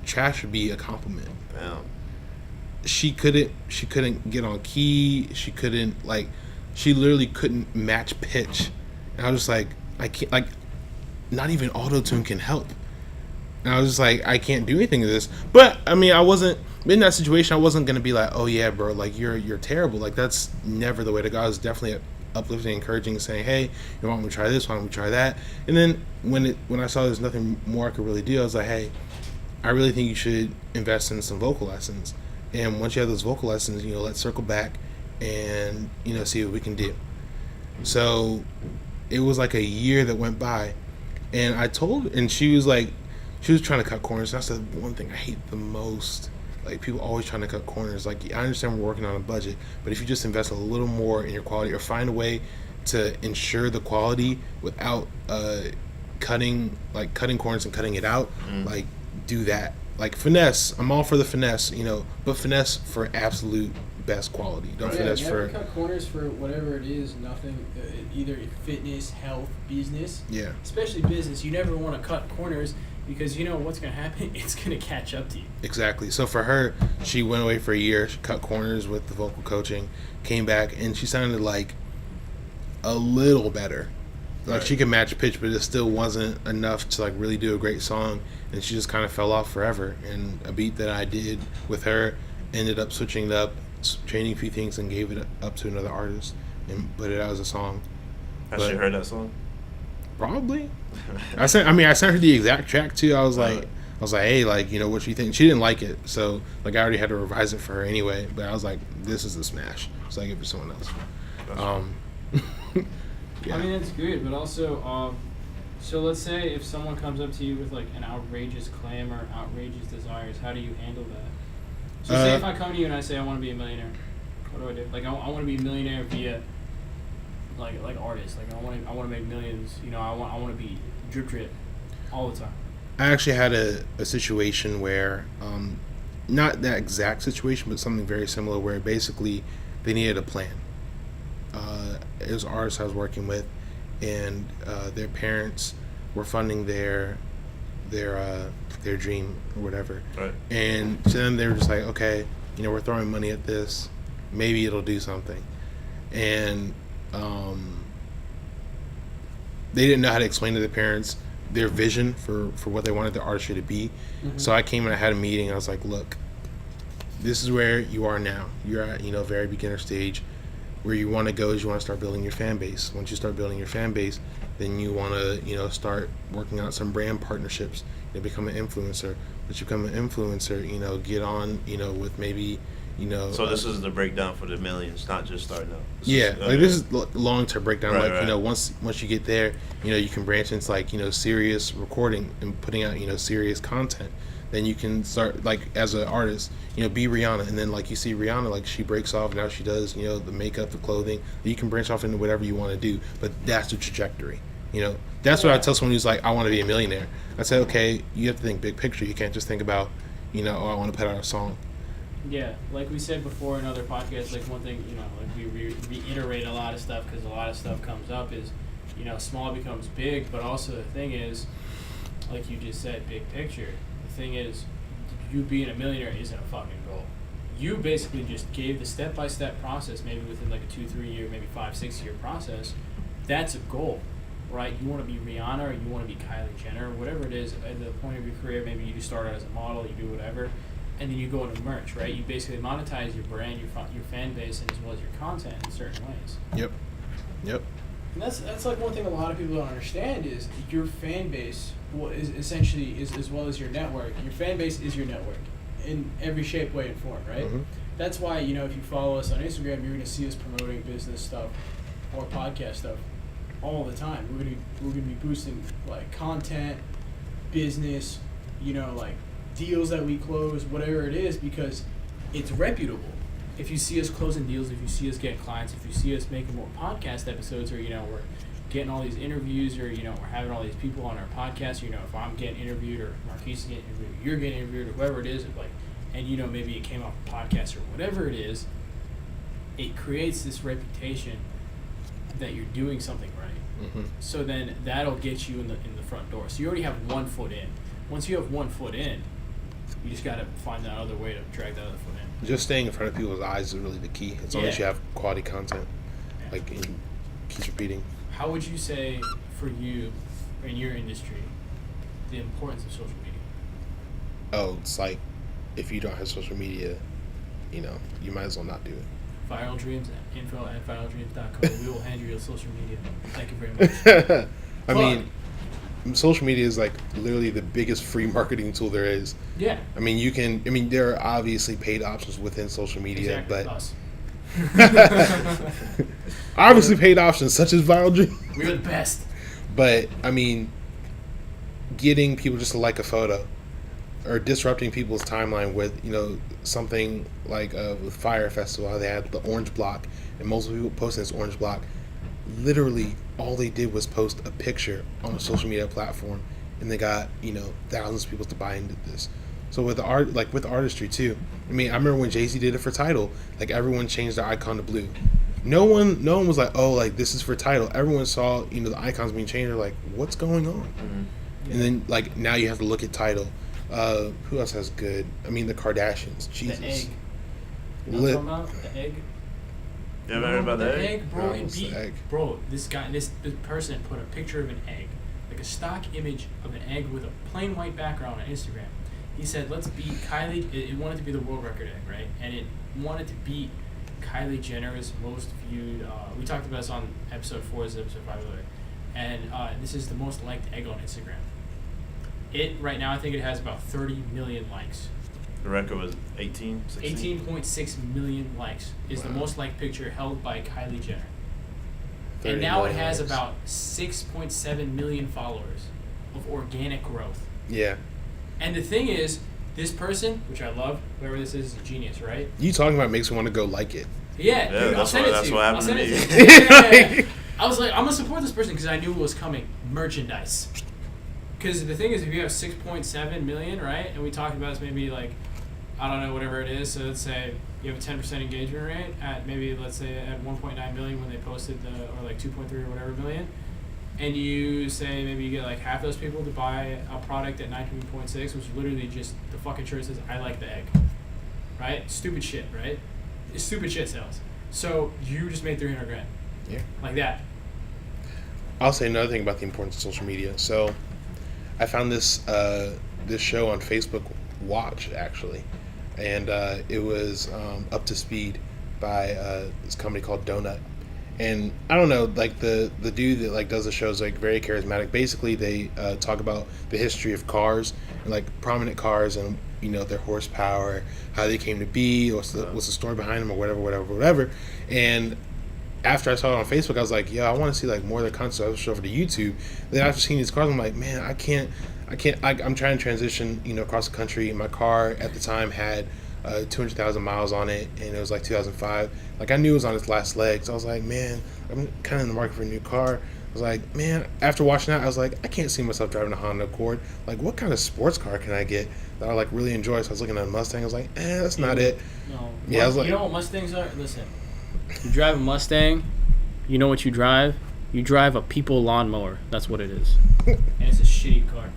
Speaker 3: Trash would be a compliment.
Speaker 1: Damn.
Speaker 3: She couldn't get on key. She literally couldn't match pitch. And I was just like, I can't, not even auto-tune can help. And I was just like, I can't do anything with this. But I wasn't in that situation. I wasn't gonna be like, oh yeah, bro, you're terrible. That's never the way to go. I was definitely uplifting, encouraging, saying, hey, why don't we try this? Why don't we try that? And then when I saw there's nothing more I could really do, I was like, hey, I really think you should invest in some vocal lessons. And once you have those vocal lessons, let's circle back and see what we can do. So it was like a year that went by, and she was trying to cut corners. That's the one thing I hate the most. People always trying to cut corners. I understand we're working on a budget, but if you just invest a little more in your quality, or find a way to ensure the quality without cutting corners and cutting it out, do that. Finesse. I'm all for the finesse, but finesse for absolute best quality. Don't finesse
Speaker 2: never
Speaker 3: for
Speaker 2: cut corners for whatever it is. Nothing, either fitness, health, business.
Speaker 3: Yeah.
Speaker 2: Especially business, you never want to cut corners. Because what's going to happen? It's going to catch up to you.
Speaker 3: Exactly. So for her, she went away for a year. She cut corners with the vocal coaching, came back, and she sounded like a little better.
Speaker 1: Right.
Speaker 3: She could match pitch, but it still wasn't enough to really do a great song. And she just kind of fell off forever. And a beat that I did with her ended up switching it up, changing a few things, and gave it up to another artist and put it out as a song.
Speaker 1: Has she heard that song?
Speaker 3: Probably. I sent her the exact track too. I was like, hey, what you think? She didn't like it, so I already had to revise it for her anyway. But I was like, this is a smash, so I give it to someone else.
Speaker 2: Yeah. That's good, but also, so let's say if someone comes up to you with an outrageous claim or outrageous desires, how do you handle that? So say if I come to you and I say I want to be a millionaire, what do? I want to be a millionaire via artists. I want to make millions. I want to be drip all the time.
Speaker 3: I actually had a situation where, not that exact situation, but something very similar, where basically they needed a plan. It was artists I was working with, and their parents were funding their dream or whatever.
Speaker 1: Right.
Speaker 3: And to them, they were just like, okay, we're throwing money at this, maybe it'll do something. And they didn't know how to explain to their parents their vision for what they wanted their artistry to be. Mm-hmm. So I came and I had a meeting. I was like, look, this is where you are now. You're at very beginner stage. Where you want to go is you want to start building your fan base. Once you start building your fan base, then you want to start working on some brand partnerships. Become an influencer. Once you become an influencer, get on with maybe you know.
Speaker 1: So this is the breakdown for the millions, not just starting out.
Speaker 3: This is long-term breakdown.
Speaker 1: Right.
Speaker 3: You know, once you get there, you know, you can branch into like, you know, serious recording and putting out, you know, serious content. Then you can start, like, as an artist, you know, be Rihanna, and then like you see Rihanna, like she breaks off, now she does, you know, the makeup, the clothing. You can branch off into whatever you want to do, but that's the trajectory. You know, that's what I tell someone who's like, I want to be a millionaire. I say, okay, you have to think big picture. You can't just think about, you know, I want to put out a song.
Speaker 2: Yeah, like we said before in other podcasts, like one thing, you know, like we reiterate a lot of stuff because a lot of stuff comes up is, you know, small becomes big, but also the thing is, like you just said, big picture. The thing is, you being a millionaire isn't a fucking goal. You basically just gave the step-by-step process, maybe within like a 2-3 year, maybe 5-6 year process. That's a goal, right? You want to be Rihanna, or you want to be Kylie Jenner, or whatever it is at the point of your career. Maybe you start out as a model, you do whatever, and then you go into merch, right? You basically monetize your brand, your fan base, and as well as your content in certain ways.
Speaker 3: Yep.
Speaker 2: And that's like one thing a lot of people don't understand is your fan base is essentially as well as your network. Your fan base is your network in every shape, way, and form, right?
Speaker 3: Mm-hmm.
Speaker 2: That's why, you know, if you follow us on Instagram, you're going to see us promoting business stuff or podcast stuff all the time. We're gonna be boosting like content, business, you know, like deals that we close, whatever it is, because it's reputable. If you see us closing deals, if you see us getting clients, if you see us making more podcast episodes, or, you know, we're getting all these interviews, or, you know, we're having all these people on our podcast, you know, if I'm getting interviewed, or Marquese getting interviewed, or you're getting interviewed, or whoever it is, like, and, you know, maybe it came off a podcast or whatever it is, it creates this reputation that you're doing something right.
Speaker 3: Mm-hmm.
Speaker 2: So then that'll get you in the front door. So you already have 1 foot in. Once you have 1 foot in, you just got to find that other way to drag that other foot in.
Speaker 3: Just staying in front of people's eyes is really the key. As long as you have quality content, like, and keeps repeating.
Speaker 2: How would you say, for you, in your industry, the importance of social media?
Speaker 3: Oh, it's like, if you don't have social media, you know, you might as well not do it.
Speaker 2: Viral Dreams, info@viraldreams.com. We will hand you your social media. Thank you very much.
Speaker 3: I mean, social media is like literally the biggest free marketing tool there is.
Speaker 2: Yeah.
Speaker 3: I mean, there are obviously paid options within social media,
Speaker 2: exactly.
Speaker 3: but
Speaker 2: Us.
Speaker 3: obviously paid options such as Viral Dream.
Speaker 2: We're the best.
Speaker 3: But I mean, getting people just to like a photo, or disrupting people's timeline with, you know, something like with Fire Festival, how they had the orange block, and multiple people posting this orange block. Literally, all they did was post a picture on a social media platform, and they got, you know, thousands of people to buy into this. So with the art, like with artistry too. I mean, I remember when Jay-Z did it for Tidal, like everyone changed their icon to blue. No one was like, oh, like this is for Tidal. Everyone saw, you know, the icons being changed. They're like, what's going on?
Speaker 1: Mm-hmm.
Speaker 3: Yeah. And then like now you have to look at Tidal. Who else has good? I mean, the Kardashians. Jesus.
Speaker 2: The egg. You know what I'm talking about? The egg.
Speaker 1: You ever heard about
Speaker 2: the
Speaker 1: that
Speaker 2: egg, bro?
Speaker 3: No, the egg.
Speaker 2: Bro, this person put a picture of an egg, like a stock image of an egg with a plain white background on Instagram. He said, let's beat Kylie. It wanted to be the world record egg, right? And it wanted to beat Kylie Jenner's most viewed. We talked about this on episode 4, this is episode 5, by the way. And this is the most liked egg on Instagram. It, right now, I think it has about 30 million likes.
Speaker 1: The record was
Speaker 2: 18.6 million likes is the most liked picture held by Kylie Jenner.
Speaker 3: 30
Speaker 2: And now it
Speaker 3: million
Speaker 2: has
Speaker 3: likes.
Speaker 2: about 6.7 million followers of organic growth.
Speaker 3: Yeah.
Speaker 2: And the thing is, this person, which I love, whoever this is a genius, right?
Speaker 3: You talking about makes me want to go like it.
Speaker 2: Yeah, dude, I'll send it to
Speaker 1: that's
Speaker 2: you.
Speaker 1: what
Speaker 2: I'll
Speaker 1: happened
Speaker 2: send
Speaker 1: to
Speaker 2: it
Speaker 1: me.
Speaker 2: to you. Yeah. I was like, I'm going to support this person because I knew it was coming. Merchandise. Because the thing is, if you have 6.7 million, right, and we talked about this maybe like, I don't know, whatever it is, so let's say you have a 10% engagement rate at maybe, let's say, at 1.9 million when they posted or like 2.3 or whatever million, and you say maybe you get like half those people to buy a product at 19.6, which is literally just the fucking shirt says, I like the egg, right? Stupid shit, right? Stupid shit sells. So you just made 300 grand.
Speaker 3: Yeah.
Speaker 2: Like that.
Speaker 3: I'll say another thing about the importance of social media. So I found this this show on Facebook Watch, actually. And it was Up to Speed by this company called Donut. And I don't know, like the dude that like does the show is like very charismatic. Basically, they talk about the history of cars and like prominent cars and their horsepower, how they came to be, what's the story behind them, or whatever. And after I saw it on Facebook, I was like, I want to see like more of the content. So I switched over to YouTube. Then after seeing these cars, I'm like, man, I'm trying to transition, across the country. My car at the time had 200,000 miles on it, and it was like 2005. Like I knew it was on its last legs. So I was like, man, I'm kind of in the market for a new car. I was like, man, after watching that, I was like, I can't see myself driving a Honda Accord. Like, what kind of sports car can I get that I like really enjoy? So I was looking at a Mustang. I was like, that's not it.
Speaker 2: No.
Speaker 3: Yeah, I was like,
Speaker 2: you know what Mustangs are? Listen, you drive a Mustang. You know what you drive? You drive a people lawnmower. That's what it is. And it's a shitty car.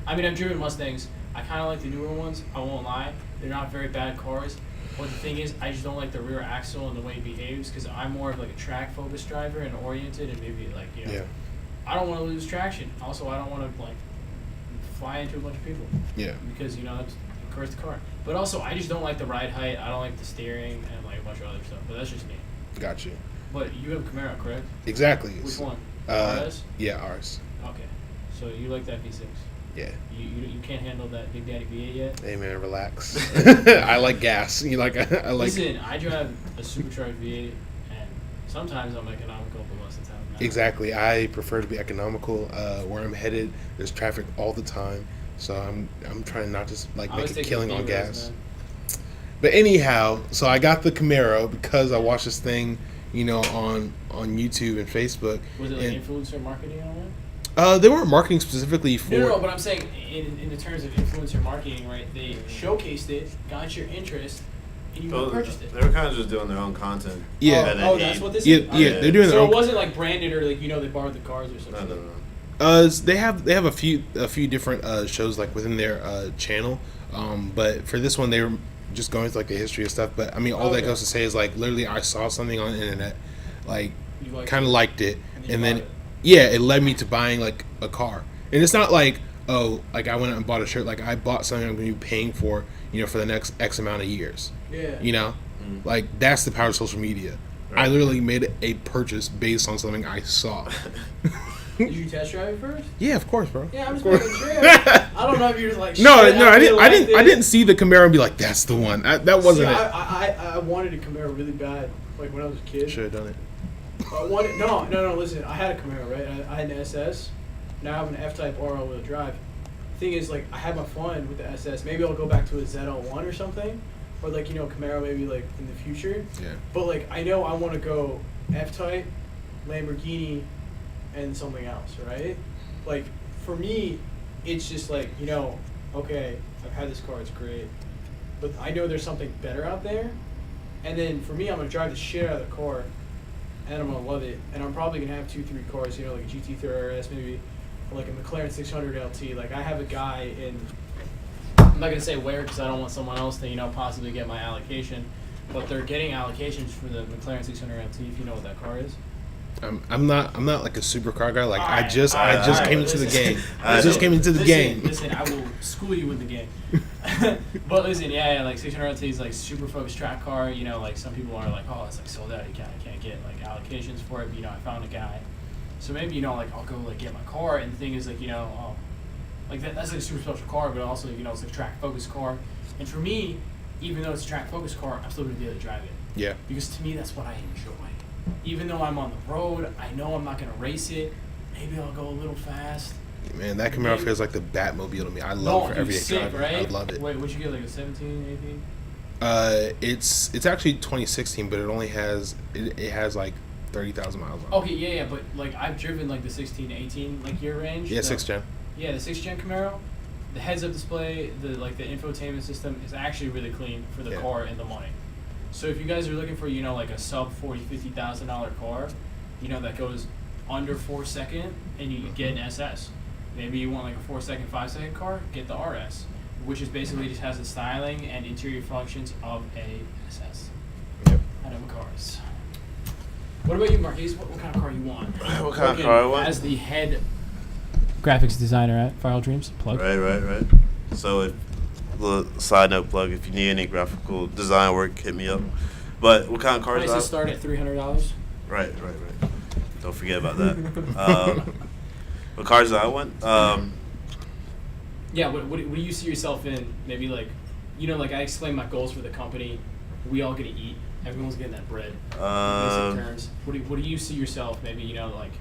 Speaker 2: I mean, I've driven Mustangs. I kind of like the newer ones. I won't lie. They're not very bad cars. But the thing is, I just don't like the rear axle and the way it behaves because I'm more of like a track-focused driver and oriented and maybe like, I don't want to lose traction. Also, I don't want to like fly into a bunch of people.
Speaker 3: Yeah.
Speaker 2: Because, that's encourage the car. But also, I just don't like the ride height. I don't like the steering and like a bunch of other stuff. But that's just me.
Speaker 3: Got you.
Speaker 2: But you have a Camaro, correct?
Speaker 3: Exactly.
Speaker 2: Which one?
Speaker 3: RS? Yeah, RS.
Speaker 2: Okay. So you like that V6?
Speaker 3: Yeah.
Speaker 2: You can't handle that Big Daddy V8 yet?
Speaker 3: Hey man, relax. I like gas. I like.
Speaker 2: Listen, I drive a supercharged V8, and sometimes I'm economical, but most of the time I'm not.
Speaker 3: Exactly. I prefer to be economical. Where I'm headed, there's traffic all the time, so I'm trying not to make a killing on gas. Man. But anyhow, so I got the Camaro because I watched this thing, on YouTube and Facebook.
Speaker 2: Was it like influencer marketing on it?
Speaker 3: They weren't marketing specifically for...
Speaker 2: No, but I'm saying in the terms of influencer marketing, right, they showcased it, got your interest, and you purchased it.
Speaker 1: They were kind of just doing their own content.
Speaker 3: Yeah.
Speaker 2: That's what this
Speaker 3: is?
Speaker 2: Yeah,
Speaker 3: they're doing their own...
Speaker 2: So it wasn't like branded or like, they borrowed the cars or something?
Speaker 1: No.
Speaker 3: They have a few different shows like within their channel, but for this one they were just going through like the history of stuff. But I mean, all that goes to say is like literally I saw something on the internet, like kind of liked it, and then it led me to buying like a car. And it's not like like I went out and bought a shirt. Like I bought something I'm going to be paying for, for the next X amount of years.
Speaker 2: Yeah.
Speaker 3: Like that's the power of social media. Right. I literally made a purchase based on something I saw.
Speaker 2: Did you test drive it first?
Speaker 3: Yeah, of course, bro.
Speaker 2: Yeah, I'm just making sure. I don't know if you're just like,
Speaker 3: no, I didn't see the Camaro and be like, that's the one. That wasn't it.
Speaker 2: I wanted a Camaro really bad, like when I was a kid.
Speaker 3: Should have done it.
Speaker 2: No. Listen, I had a Camaro, right? I had an SS. Now I have an F-Type all-wheel drive. The thing is, like, I had my fun with the SS. Maybe I'll go back to a ZL1 or something, or like Camaro maybe like in the future.
Speaker 3: Yeah. But
Speaker 2: like I know I want to go F-Type, Lamborghini, and something else, right? Like for me, it's just like okay, I've had this car, it's great, but I know there's something better out there. And then for me, I'm gonna drive the shit out of the car, and I'm gonna love it. And I'm probably gonna have 2-3 cars, like a GT3 RS, maybe, or like a McLaren 600 LT. Like I have a guy in, I'm not gonna say where because I don't want someone else to possibly get my allocation, but they're getting allocations for the McLaren 600 LT. If you know what that car is.
Speaker 3: I'm not like a supercar guy. Like I just came into the game. I just came into the game.
Speaker 2: Listen, I will school you with the game. But listen, like 600 LT is like super focused track car. Like some people are like, oh, it's like sold out. I can't get like allocations for it. But I found a guy. So maybe like I'll go like get my car. And the thing is like like that's like a super special car, but also it's like a track focused car. And for me, even though it's a track focused car, I'm still gonna be able to drive it.
Speaker 3: Yeah.
Speaker 2: Because to me, that's what I enjoy. Even though I'm on the road, I know I'm not going to race it. Maybe I'll go a little fast.
Speaker 3: Man, that Camaro feels like the Batmobile to me. I love it for every driver.
Speaker 2: Right?
Speaker 3: I love it.
Speaker 2: Wait, what'd you get, like a 17, 18?
Speaker 3: It's actually 2016, but it only has it has like 30,000 miles on it.
Speaker 2: Okay, yeah, but like I've driven like the 16, 18 like year range.
Speaker 3: Yeah, 6th gen.
Speaker 2: Yeah, the 6th gen Camaro. The heads-up display, the infotainment system is actually really clean for the car and the money. So if you guys are looking for, like a sub $40,000-$50,000 car, that goes under 4 second, and you get an SS. Maybe you want like a 4 second, 5 second car, get the RS, which is basically just has the styling and interior functions of a SS.
Speaker 3: Yep.
Speaker 2: I know cars. What about you, Marquese? What kind of car you want?
Speaker 1: What kind of car I want?
Speaker 2: As the head graphics designer at File Dreams, plug.
Speaker 1: Right. So little side note plug, if you need any graphical design work, hit me up. But what kind of cars?
Speaker 2: Prices start at $300.
Speaker 1: Right. Don't forget about that. What cars do I want?
Speaker 2: Yeah, what do you see yourself in? Maybe like, like I explained my goals for the company. We all get to eat. Everyone's getting that bread. Basic terms. What do you see yourself? Maybe like,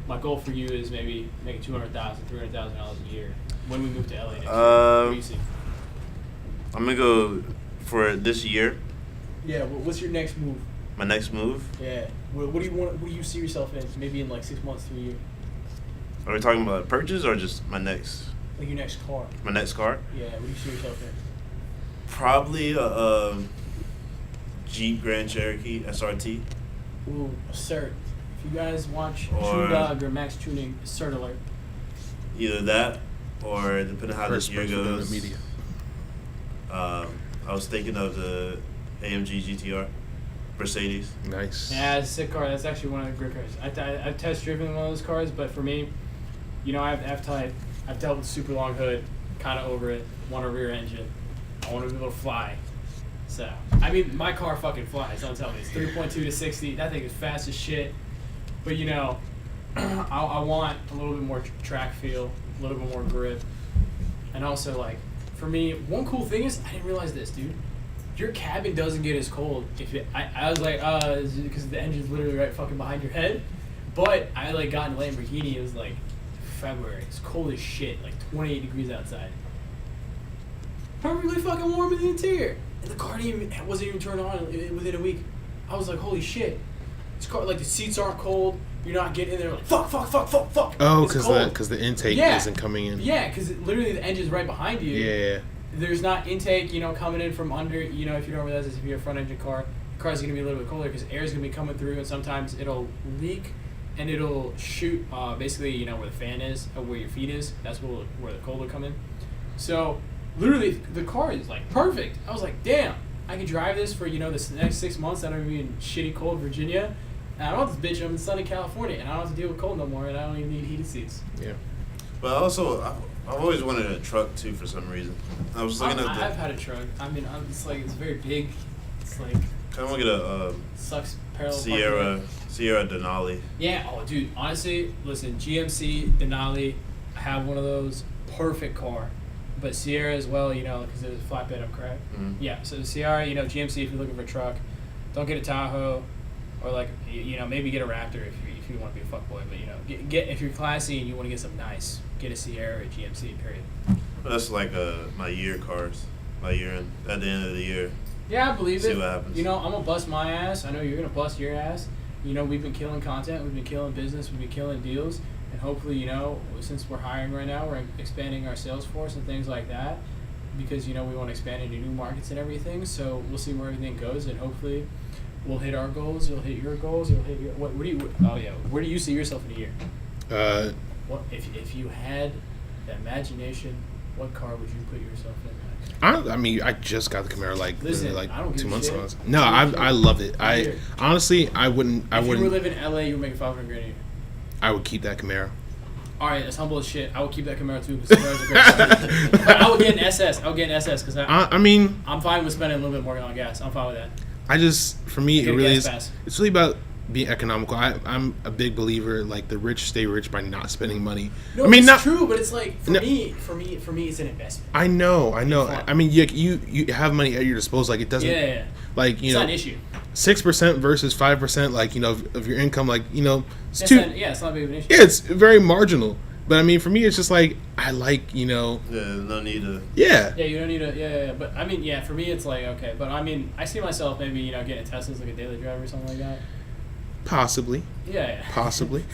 Speaker 2: my goal for you is maybe making $200,000, $300,000 a year when we move to LA next year. What do you see?
Speaker 1: I'm gonna go for this year.
Speaker 2: Yeah. What's your next move?
Speaker 1: My next move?
Speaker 2: Yeah. What do you want? What do you see yourself in? Maybe in like 6 months to a year.
Speaker 1: Are we talking about purchase or just my next?
Speaker 2: Like your next car.
Speaker 1: My next car?
Speaker 2: Yeah. What do you see yourself in?
Speaker 1: Probably a Jeep Grand Cherokee SRT.
Speaker 2: Ooh, a cert. If you guys watch
Speaker 1: Or-
Speaker 2: True Dog or Max Tuning, cert alert.
Speaker 1: Either that, or depending on how this year goes.
Speaker 3: Media.
Speaker 1: I was thinking of the AMG GTR Mercedes.
Speaker 3: Nice.
Speaker 2: Yeah, it's a sick car. That's actually one of the great cars. I've test driven one of those cars, but for me, I have the F-Type. I've dealt with super long hood, kind of over it. Want a rear engine. I want to be able to fly. So, I mean, my car fucking flies. Don't tell me. It's 3.2 to 60. That thing is fast as shit. But I want a little bit more track feel, a little bit more grip, and also like, for me, one cool thing is I didn't realize this, dude. Your cabin doesn't get as cold if it. I was like, because the engine's literally right fucking behind your head. But I like got in a Lamborghini. It was like February. It's cold as shit, like 28 degrees outside. Perfectly fucking warm in the interior, and the car wasn't even turned on within a week. I was like, holy shit. This car, like the seats aren't cold. You're not getting in there like fuck.
Speaker 3: Oh, because the intake isn't coming in.
Speaker 2: Yeah, because literally the engine's right behind you.
Speaker 3: Yeah.
Speaker 2: There's not intake, coming in from under. If you don't realize this, if you're a front engine car, the car's gonna be a little bit colder because air's gonna be coming through, and sometimes it'll leak and it'll shoot basically where the fan is or where your feet is. That's where the cold will come in. So literally the car is like perfect. I was like, damn, I can drive this for this next 6 months. I don't even be in shitty cold Virginia. And I don't have this bitch. I'm in sunny California, and I don't have to deal with cold no more, and I don't even need heated seats.
Speaker 3: Yeah.
Speaker 1: But also, I've always wanted a truck too for some reason. I was looking at
Speaker 2: I've had a truck. I mean, it's very big. It's like
Speaker 1: kind of want to get a
Speaker 2: sucks parallel
Speaker 1: Sierra Denali.
Speaker 2: Yeah. Oh, dude. Honestly, listen. GMC Denali. I have one of those. Perfect car. But Sierra as well. Because there's a flatbed. I'm correct.
Speaker 1: Mm-hmm. Yeah.
Speaker 2: So Sierra. GMC. If you're looking for a truck, don't get a Tahoe. Or like maybe get a Raptor if you want to be a fuckboy, but get if you're classy and you want to get something nice, get a Sierra or a GMC. Period.
Speaker 1: That's like my year cars, at the end of the year.
Speaker 2: Yeah, I believe it.
Speaker 1: See what happens.
Speaker 2: I'm gonna bust my ass. I know you're gonna bust your ass. We've been killing content, we've been killing business, we've been killing deals, and hopefully, since we're hiring right now, we're expanding our sales force and things like that, because we want to expand into new markets and everything. So we'll see where everything goes, and hopefully. We'll hit our goals. You'll hit your goals. You'll hit your. What do you? Oh yeah. Where do you see yourself in a year? What if you had the imagination? What car would you put yourself in?
Speaker 3: I mean, I just got the Camaro like 2 months ago.
Speaker 2: Shit.
Speaker 3: No, I love it. I honestly, I wouldn't.
Speaker 2: If you were living in LA, you would make $500,000 a year.
Speaker 3: I would keep that Camaro.
Speaker 2: All right, that's humble as shit. I would keep that Camaro too. Because Camaro's a great car. I would get an SS. I would get an SS because I'm fine with spending a little bit more on gas. I'm fine with that.
Speaker 3: For me, it really is.
Speaker 2: Pass.
Speaker 3: It's really about being economical. I'm a big believer, like the rich stay rich by not spending money.
Speaker 2: No, it's true, but it's like for me, it's an investment.
Speaker 3: I know. I mean, you have money at your disposal. Like it doesn't.
Speaker 2: Yeah.
Speaker 3: Like
Speaker 2: it's not an issue.
Speaker 3: 6% versus 5%. Like of your income. Like it's
Speaker 2: it's not big of an issue.
Speaker 3: Yeah, it's very marginal. But I mean, for me, it's just like I like
Speaker 1: Yeah, no need to.
Speaker 3: Yeah.
Speaker 2: Yeah, you don't need to. Yeah. But I mean, for me, it's like okay. But I mean, I see myself maybe getting a Tesla as like a daily driver or something like that.
Speaker 3: Possibly.
Speaker 2: Yeah.
Speaker 3: Possibly.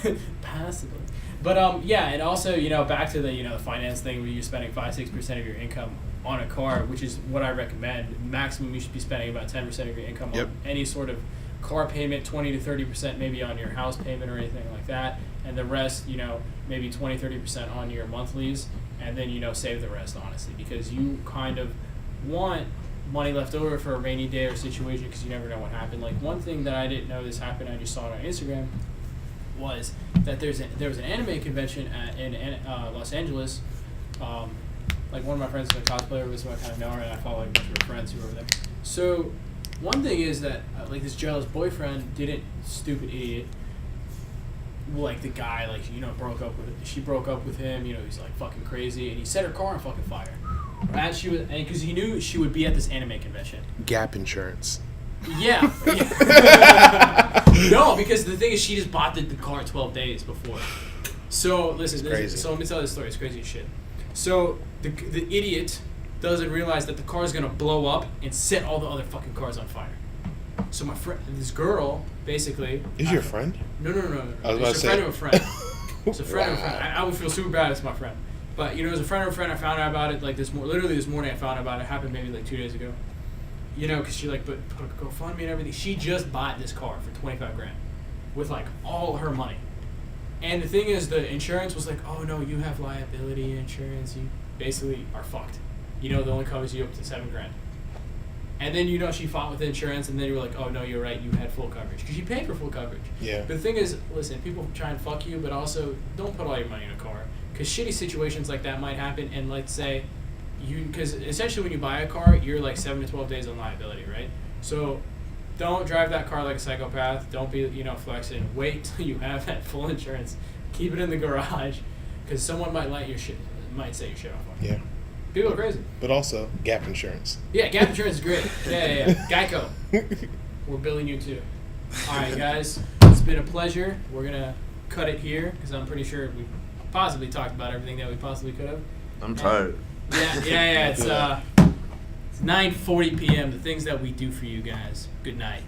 Speaker 2: Possibly. But and also back to the the finance thing where you're spending 5-6% of your income on a car, which is what I recommend. Maximum, you should be spending about 10% of your income on any sort of car payment, 20 to 30% maybe on your house payment or anything like that, and the rest, maybe 20-30% on your monthlies, and then save the rest, honestly, because you kind of want money left over for a rainy day or situation because you never know what happened. Like one thing that I didn't know this happened, I just saw it on Instagram, was that there was an anime convention in Los Angeles. Like one of my friends is a cosplayer, so I kind of know her, and I follow like a bunch of her friends who are over there. So One thing is that like this jealous boyfriend didn't, stupid idiot. Like the guy, like she broke up with him. You know, he's like fucking crazy, and he set her car on fucking fire. And because he knew she would be at this anime convention.
Speaker 3: Gap insurance.
Speaker 2: Yeah. No, because the thing is, she just bought the car 12 days before. So listen, so let me tell this story. It's crazy as shit. So the idiot doesn't realize that the car is gonna blow up and set all the other fucking cars on fire. So my friend, this girl, basically.
Speaker 3: Is your friend?
Speaker 2: No.
Speaker 3: I was about to say.
Speaker 2: It's a friend of a friend. It's a friend of a friend. I would feel super bad if it's my friend. But, you know, as a friend of a friend, I found out about it, like, literally this morning I found out about it. It happened maybe, like, 2 days ago. You know, because she, like, put a GoFundMe and everything. She just bought this car for $25,000 with, like, all her money. And the thing is, the insurance was like, oh, no, you have liability insurance. You basically are fucked. You know, it only covers you up to $7,000. And then, you know, she fought with the insurance, and then you were like, oh, no, you're right, you had full coverage. Because you paid for full coverage.
Speaker 3: Yeah.
Speaker 2: But the thing is, listen, people try and fuck you, but also don't put all your money in a car. Because shitty situations like that might happen, and let's say, because essentially when you buy a car, you're like 7 to 12 days on liability, right? So don't drive that car like a psychopath. Don't be, you know, flexing. Wait till you have that full insurance. Keep it in the garage, because someone might set your shit off on you.
Speaker 3: Yeah.
Speaker 2: People are crazy.
Speaker 3: But also, gap insurance.
Speaker 2: Yeah, gap insurance is great. Yeah. Geico. We're billing you too. All right, guys. It's been a pleasure. We're going to cut it here, because I'm pretty sure we possibly talked about everything that we possibly could have.
Speaker 1: I'm tired.
Speaker 2: Yeah. It's 9:40 p.m. The things that we do for you guys. Good night.